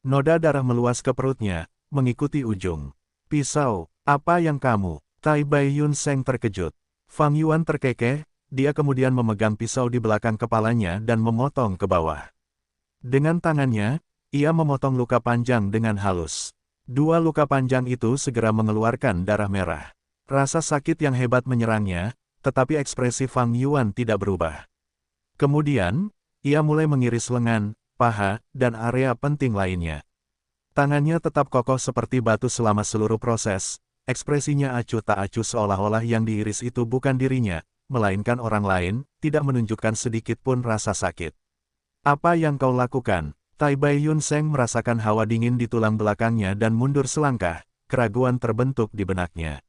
Noda darah meluas ke perutnya, mengikuti ujung. Pisau, apa yang kamu? Tai Bai Yun Seng terkejut. Fang Yuan terkekeh, dia kemudian memegang pisau di belakang kepalanya dan memotong ke bawah. Dengan tangannya, ia memotong luka panjang dengan halus. 2 luka panjang itu segera mengeluarkan darah merah. Rasa sakit yang hebat menyerangnya, tetapi ekspresi Fang Yuan tidak berubah. Kemudian, ia mulai mengiris lengan, paha, dan area penting lainnya. Tangannya tetap kokoh seperti batu selama seluruh proses. Ekspresinya acuh tak acuh seolah-olah yang diiris itu bukan dirinya, melainkan orang lain, tidak menunjukkan sedikit pun rasa sakit. Apa yang kau lakukan? Tai Bai Yun Seng merasakan hawa dingin di tulang belakangnya dan mundur selangkah, keraguan terbentuk di benaknya.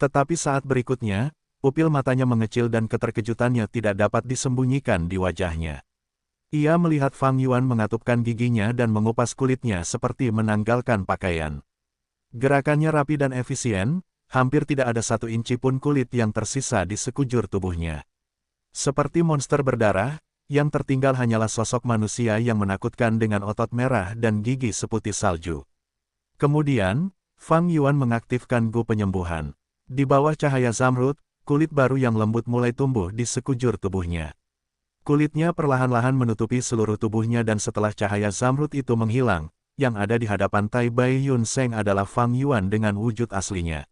Tetapi saat berikutnya, pupil matanya mengecil dan keterkejutannya tidak dapat disembunyikan di wajahnya. Ia melihat Fang Yuan mengatupkan giginya dan mengupas kulitnya seperti menanggalkan pakaian. Gerakannya rapi dan efisien, hampir tidak ada 1 inci pun kulit yang tersisa di sekujur tubuhnya. Seperti monster berdarah, yang tertinggal hanyalah sosok manusia yang menakutkan dengan otot merah dan gigi seputih salju. Kemudian, Fang Yuan mengaktifkan Gu penyembuhan. Di bawah cahaya zamrud, kulit baru yang lembut mulai tumbuh di sekujur tubuhnya. Kulitnya perlahan-lahan menutupi seluruh tubuhnya dan setelah cahaya zamrud itu menghilang, yang ada di hadapan Tai Bai Yun Seng adalah Fang Yuan dengan wujud aslinya.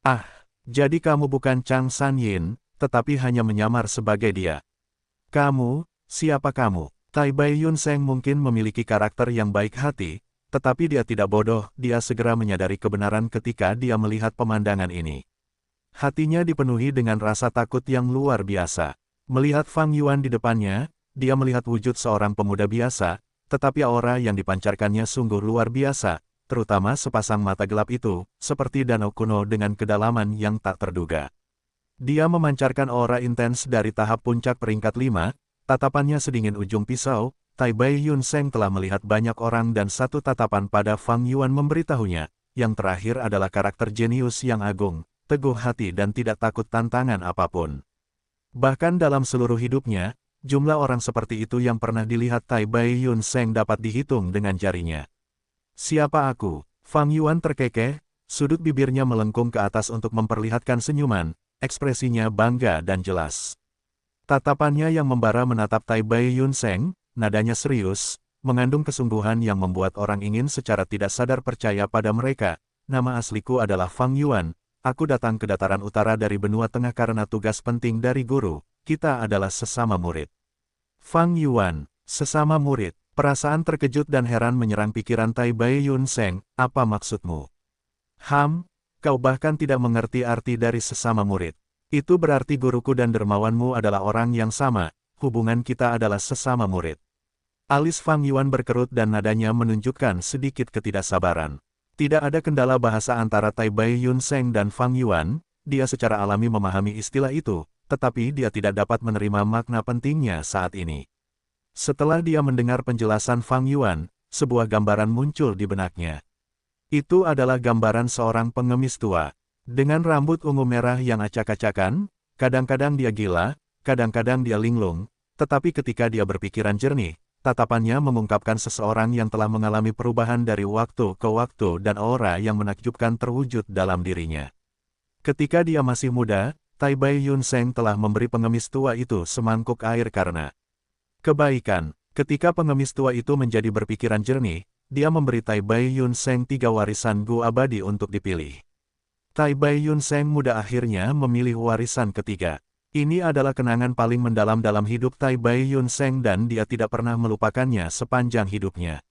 Ah, jadi kamu bukan Chang San Yin, tetapi hanya menyamar sebagai dia. Kamu, siapa kamu? Tai Bai Yun Seng mungkin memiliki karakter yang baik hati, tetapi dia tidak bodoh, dia segera menyadari kebenaran ketika dia melihat pemandangan ini. Hatinya dipenuhi dengan rasa takut yang luar biasa. Melihat Fang Yuan di depannya, dia melihat wujud seorang pemuda biasa, tetapi aura yang dipancarkannya sungguh luar biasa, terutama sepasang mata gelap itu, seperti danau kuno dengan kedalaman yang tak terduga. Dia memancarkan aura intens dari tahap puncak peringkat 5, tatapannya sedingin ujung pisau, Tai Bai Yun Seng telah melihat banyak orang dan satu tatapan pada Fang Yuan memberitahunya, yang terakhir adalah karakter jenius yang agung, teguh hati dan tidak takut tantangan apapun. Bahkan dalam seluruh hidupnya, jumlah orang seperti itu yang pernah dilihat Tai Bai Yun Seng dapat dihitung dengan jarinya. Siapa aku? Fang Yuan terkekeh, sudut bibirnya melengkung ke atas untuk memperlihatkan senyuman, ekspresinya bangga dan jelas. Tatapannya yang membara menatap Tai Bai Yun Seng, nadanya serius, mengandung kesungguhan yang membuat orang ingin secara tidak sadar percaya pada mereka. Nama asliku adalah Fang Yuan, aku datang ke dataran utara dari benua tengah karena tugas penting dari guru, kita adalah sesama murid. Fang Yuan, sesama murid, perasaan terkejut dan heran menyerang pikiran Tai Bai Yun Seng, apa maksudmu? Kau bahkan tidak mengerti arti dari sesama murid. Itu berarti guruku dan dermawanmu adalah orang yang sama, hubungan kita adalah sesama murid. Alis Fang Yuan berkerut dan nadanya menunjukkan sedikit ketidaksabaran. Tidak ada kendala bahasa antara Tai Bai Yun Seng dan Fang Yuan, dia secara alami memahami istilah itu, tetapi dia tidak dapat menerima makna pentingnya saat ini. Setelah dia mendengar penjelasan Fang Yuan, sebuah gambaran muncul di benaknya. Itu adalah gambaran seorang pengemis tua. Dengan rambut ungu merah yang acak-acakan, kadang-kadang dia gila, kadang-kadang dia linglung, tetapi ketika dia berpikiran jernih, tatapannya mengungkapkan seseorang yang telah mengalami perubahan dari waktu ke waktu dan aura yang menakjubkan terwujud dalam dirinya. Ketika dia masih muda, Tai Bai Yun Seng telah memberi pengemis tua itu semangkuk air karena kebaikan. Ketika pengemis tua itu menjadi berpikiran jernih, dia memberi Tai Bai Yun Seng 3 warisan gu abadi untuk dipilih. Tai Bai Yun Seng muda akhirnya memilih warisan ketiga. Ini adalah kenangan paling mendalam dalam hidup Tai Bai Yun Seng dan dia tidak pernah melupakannya sepanjang hidupnya.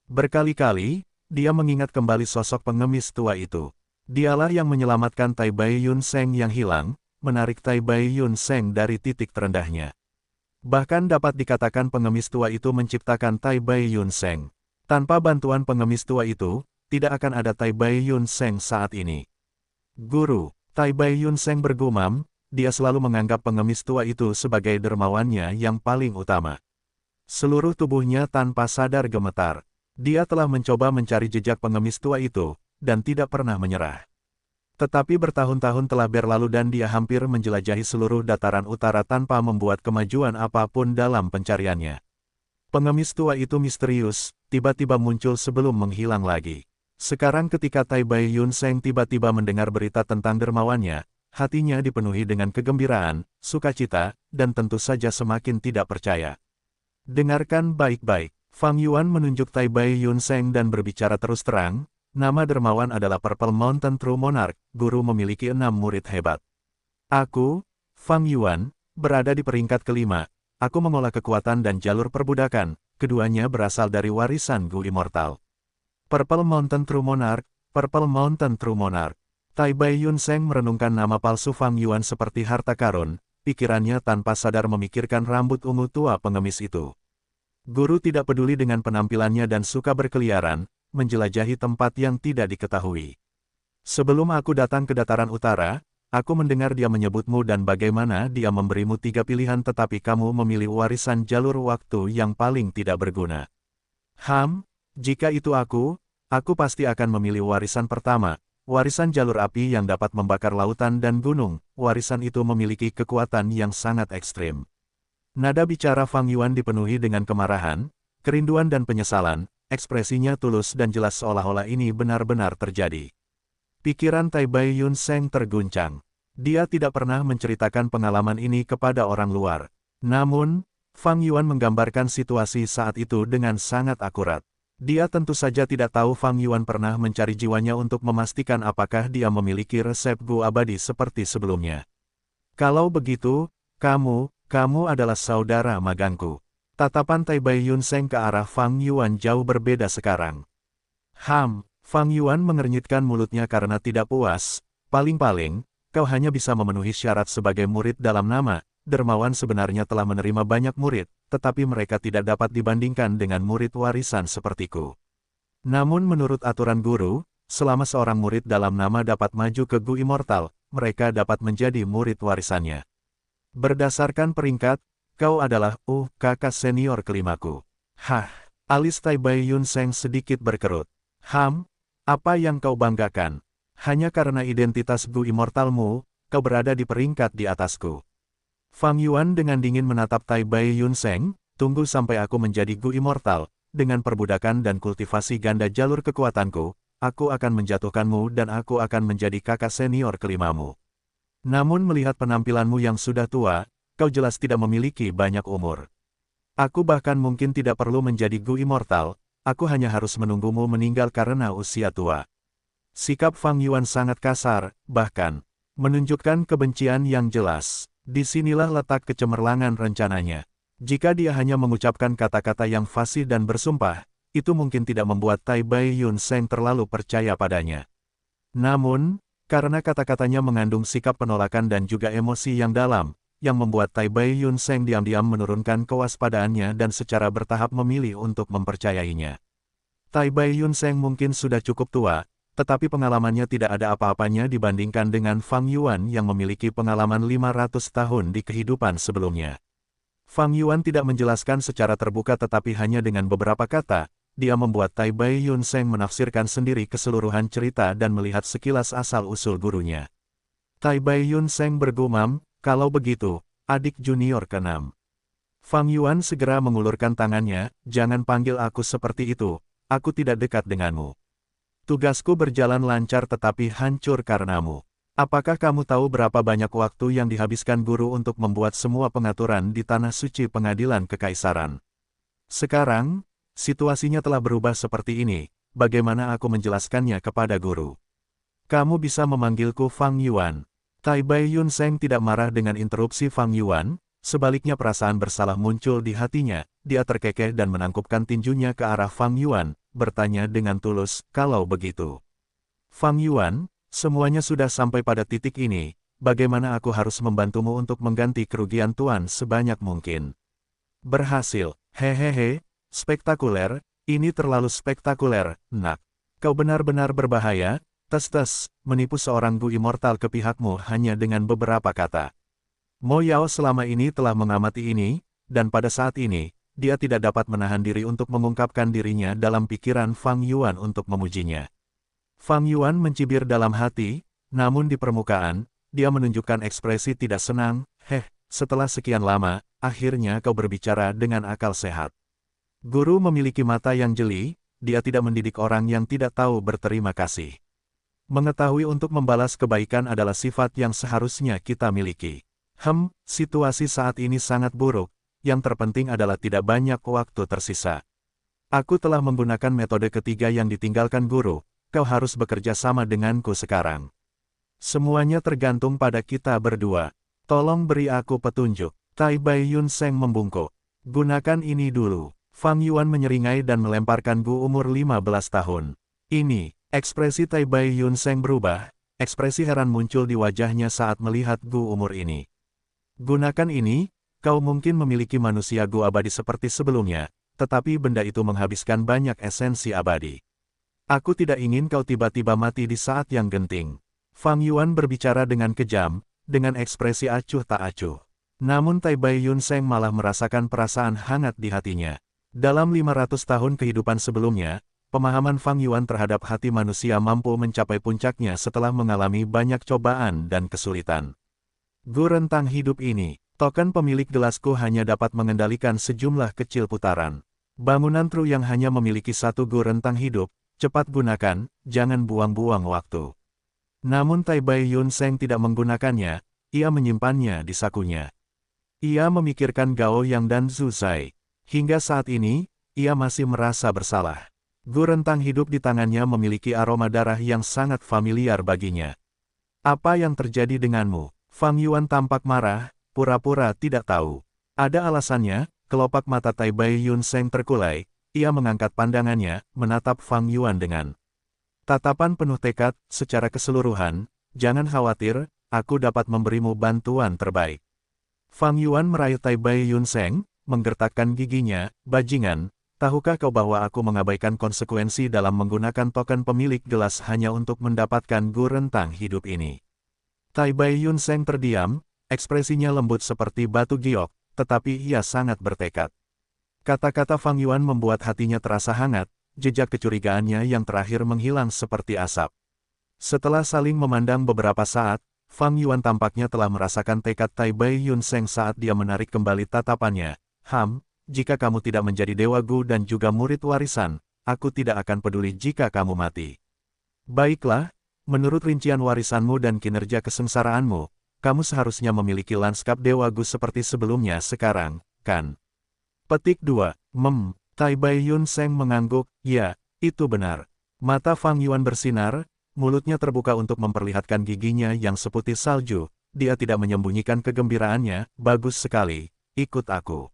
Berkali-kali, dia mengingat kembali sosok pengemis tua itu. Dialah yang menyelamatkan Tai Bai Yun Seng yang hilang, menarik Tai Bai Yun Seng dari titik terendahnya. Bahkan dapat dikatakan pengemis tua itu menciptakan Tai Bai Yun Seng. Tanpa bantuan pengemis tua itu, tidak akan ada Tai Bai Yun Seng saat ini. Guru, Tai Bai Yun Seng bergumam, dia selalu menganggap pengemis tua itu sebagai dermawannya yang paling utama. Seluruh tubuhnya tanpa sadar gemetar. Dia telah mencoba mencari jejak pengemis tua itu, dan tidak pernah menyerah. Tetapi bertahun-tahun telah berlalu dan dia hampir menjelajahi seluruh dataran utara tanpa membuat kemajuan apapun dalam pencariannya. Pengemis tua itu misterius, tiba-tiba muncul sebelum menghilang lagi. Sekarang ketika Tai Bai Yun Seng tiba-tiba mendengar berita tentang dermawannya, hatinya dipenuhi dengan kegembiraan, sukacita, dan tentu saja semakin tidak percaya. Dengarkan baik-baik, Fang Yuan menunjuk Tai Bai Yun Seng dan berbicara terus terang, nama dermawan adalah Purple Mountain True Monarch, guru memiliki 6 murid hebat. Aku, Fang Yuan, berada di peringkat kelima, aku mengolah kekuatan dan jalur perbudakan, keduanya berasal dari warisan Gu Immortal. Purple Mountain True Monarch, Purple Mountain True Monarch. Tai Bai Yun Seng merenungkan nama palsu Fang Yuan seperti harta karun, pikirannya tanpa sadar memikirkan rambut ungu tua pengemis itu. Guru tidak peduli dengan penampilannya dan suka berkeliaran, menjelajahi tempat yang tidak diketahui. Sebelum aku datang ke dataran utara, aku mendengar dia menyebutmu dan bagaimana dia memberimu 3 pilihan tetapi kamu memilih warisan jalur waktu yang paling tidak berguna. Jika itu aku pasti akan memilih warisan pertama, warisan jalur api yang dapat membakar lautan dan gunung, warisan itu memiliki kekuatan yang sangat ekstrim. Nada bicara Fang Yuan dipenuhi dengan kemarahan, kerinduan dan penyesalan, ekspresinya tulus dan jelas seolah-olah ini benar-benar terjadi. Pikiran Tai Bai Yun Seng terguncang. Dia tidak pernah menceritakan pengalaman ini kepada orang luar. Namun, Fang Yuan menggambarkan situasi saat itu dengan sangat akurat. Dia tentu saja tidak tahu Fang Yuan pernah mencari jiwanya untuk memastikan apakah dia memiliki resep gu abadi seperti sebelumnya. Kalau begitu, kamu adalah saudara magangku. Tatapan Tai Bai Yun Seng ke arah Fang Yuan jauh berbeda sekarang. Fang Yuan mengernyitkan mulutnya karena tidak puas. Paling-paling, kau hanya bisa memenuhi syarat sebagai murid dalam nama. Dermawan sebenarnya telah menerima banyak murid, tetapi mereka tidak dapat dibandingkan dengan murid warisan sepertiku. Namun menurut aturan guru, selama seorang murid dalam nama dapat maju ke Gu Immortal, mereka dapat menjadi murid warisannya. Berdasarkan peringkat, kau adalah kakak senior kelimaku. Hah, alis Tai Bai Yun Seng sedikit berkerut. Apa yang kau banggakan? Hanya karena identitas Gu Immortalmu, kau berada di peringkat di atasku. Fang Yuan dengan dingin menatap Tai Bai Yun Seng, tunggu sampai aku menjadi Gu Immortal, dengan perbudakan dan kultivasi ganda jalur kekuatanku, aku akan menjatuhkanmu dan aku akan menjadi kakak senior kelimamu. Namun melihat penampilanmu yang sudah tua, kau jelas tidak memiliki banyak umur. Aku bahkan mungkin tidak perlu menjadi Gu Immortal, aku hanya harus menunggumu meninggal karena usia tua. Sikap Fang Yuan sangat kasar, bahkan menunjukkan kebencian yang jelas. Disinilah letak kecemerlangan rencananya. Jika dia hanya mengucapkan kata-kata yang fasih dan bersumpah, itu mungkin tidak membuat Tai Bai Yun Seng terlalu percaya padanya. Namun, karena kata-katanya mengandung sikap penolakan dan juga emosi yang dalam, yang membuat Tai Bai Yun Seng diam-diam menurunkan kewaspadaannya dan secara bertahap memilih untuk mempercayainya. Tai Bai Yun Seng mungkin sudah cukup tua, tetapi pengalamannya tidak ada apa-apanya dibandingkan dengan Fang Yuan yang memiliki pengalaman 500 tahun di kehidupan sebelumnya. Fang Yuan tidak menjelaskan secara terbuka tetapi hanya dengan beberapa kata, dia membuat Tai Bai Yun Seng menafsirkan sendiri keseluruhan cerita dan melihat sekilas asal-usul gurunya. Tai Bai Yun Seng bergumam, kalau begitu, adik junior ke-6. Fang Yuan segera mengulurkan tangannya, jangan panggil aku seperti itu, aku tidak dekat denganmu. Tugasku berjalan lancar tetapi hancur karenamu. Apakah kamu tahu berapa banyak waktu yang dihabiskan guru untuk membuat semua pengaturan di tanah suci pengadilan kekaisaran? Sekarang, situasinya telah berubah seperti ini, bagaimana aku menjelaskannya kepada guru? Kamu bisa memanggilku Fang Yuan. Tai Bai Yun Seng tidak marah dengan interupsi Fang Yuan, sebaliknya perasaan bersalah muncul di hatinya, dia terkekeh dan menangkupkan tinjunya ke arah Fang Yuan, bertanya dengan tulus, kalau begitu. Fang Yuan, semuanya sudah sampai pada titik ini, bagaimana aku harus membantumu untuk mengganti kerugian Tuan sebanyak mungkin? Berhasil, hehehe, spektakuler, ini terlalu spektakuler, nak. Kau benar-benar berbahaya, tes-tes, menipu seorang Gu Immortal ke pihakmu hanya dengan beberapa kata. Mo Yao selama ini telah mengamati ini, dan pada saat ini, dia tidak dapat menahan diri untuk mengungkapkan dirinya dalam pikiran Fang Yuan untuk memujinya. Fang Yuan mencibir dalam hati, namun di permukaan, dia menunjukkan ekspresi tidak senang, setelah sekian lama, akhirnya kau berbicara dengan akal sehat. Guru memiliki mata yang jeli, dia tidak mendidik orang yang tidak tahu berterima kasih. Mengetahui untuk membalas kebaikan adalah sifat yang seharusnya kita miliki. Situasi saat ini sangat buruk, yang terpenting adalah tidak banyak waktu tersisa. Aku telah menggunakan metode ketiga yang ditinggalkan guru, kau harus bekerja sama denganku sekarang. Semuanya tergantung pada kita berdua. Tolong beri aku petunjuk. Tai Bai Yun Seng membungkuk. Gunakan ini dulu. Fang Yuan menyeringai dan melemparkan Gu umur 15 tahun. Ini, ekspresi Tai Bai Yun Seng berubah, ekspresi heran muncul di wajahnya saat melihat Gu umur ini. Gunakan ini, kau mungkin memiliki manusia Gu abadi seperti sebelumnya, tetapi benda itu menghabiskan banyak esensi abadi. Aku tidak ingin kau tiba-tiba mati di saat yang genting. Fang Yuan berbicara dengan kejam, dengan ekspresi acuh tak acuh. Namun Tai Bai Yun Seng malah merasakan perasaan hangat di hatinya. Dalam 500 tahun kehidupan sebelumnya, pemahaman Fang Yuan terhadap hati manusia mampu mencapai puncaknya setelah mengalami banyak cobaan dan kesulitan. Gu rentang hidup ini, token pemilik gelasku hanya dapat mengendalikan sejumlah kecil putaran. Bangunan Tru yang hanya memiliki satu Gu rentang hidup, cepat gunakan, jangan buang-buang waktu. Namun Tai Bai Yun Seng tidak menggunakannya, ia menyimpannya di sakunya. Ia memikirkan Gao Yang dan Zhu Zai. Hingga saat ini, ia masih merasa bersalah. Gu rentang hidup di tangannya memiliki aroma darah yang sangat familiar baginya. Apa yang terjadi denganmu? Fang Yuan tampak marah, pura-pura tidak tahu. Ada alasannya, kelopak mata Tai Bai Yun Seng terkulai, ia mengangkat pandangannya, menatap Fang Yuan dengan tatapan penuh tekad, secara keseluruhan, jangan khawatir, aku dapat memberimu bantuan terbaik. Fang Yuan meraih Tai Bai Yun Seng, menggertakkan giginya, bajingan, tahukah kau bahwa aku mengabaikan konsekuensi dalam menggunakan token pemilik gelas hanya untuk mendapatkan Gu rentang hidup ini? Tai Bai Yun Seng terdiam, ekspresinya lembut seperti batu giok, tetapi ia sangat bertekad. Kata-kata Fang Yuan membuat hatinya terasa hangat, jejak kecurigaannya yang terakhir menghilang seperti asap. Setelah saling memandang beberapa saat, Fang Yuan tampaknya telah merasakan tekad Tai Bai Yun Seng saat dia menarik kembali tatapannya. Jika kamu tidak menjadi Dewa Gu dan juga murid warisan, aku tidak akan peduli jika kamu mati. Baiklah, menurut rincian warisanmu dan kinerja kesengsaraanmu, kamu seharusnya memiliki lanskap Dewa Gu seperti sebelumnya sekarang, kan? Petik 2. Tai Bai Yun Seng mengangguk, ya, itu benar. Mata Fang Yuan bersinar, mulutnya terbuka untuk memperlihatkan giginya yang seputih salju, dia tidak menyembunyikan kegembiraannya, bagus sekali, ikut aku.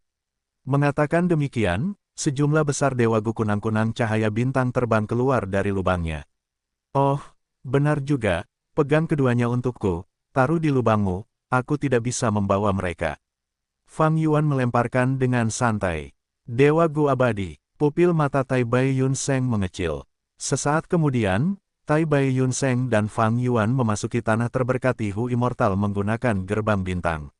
Mengatakan demikian, sejumlah besar Dewa Gu kunang-kunang cahaya bintang terbang keluar dari lubangnya. Oh, benar juga, pegang keduanya untukku, taruh di lubangmu, aku tidak bisa membawa mereka. Fang Yuan melemparkan dengan santai. Dewa Gu abadi, pupil mata Tai Bai Yun Seng mengecil. Sesaat kemudian, Tai Bai Yun Seng dan Fang Yuan memasuki tanah terberkati Hu Immortal menggunakan gerbang bintang.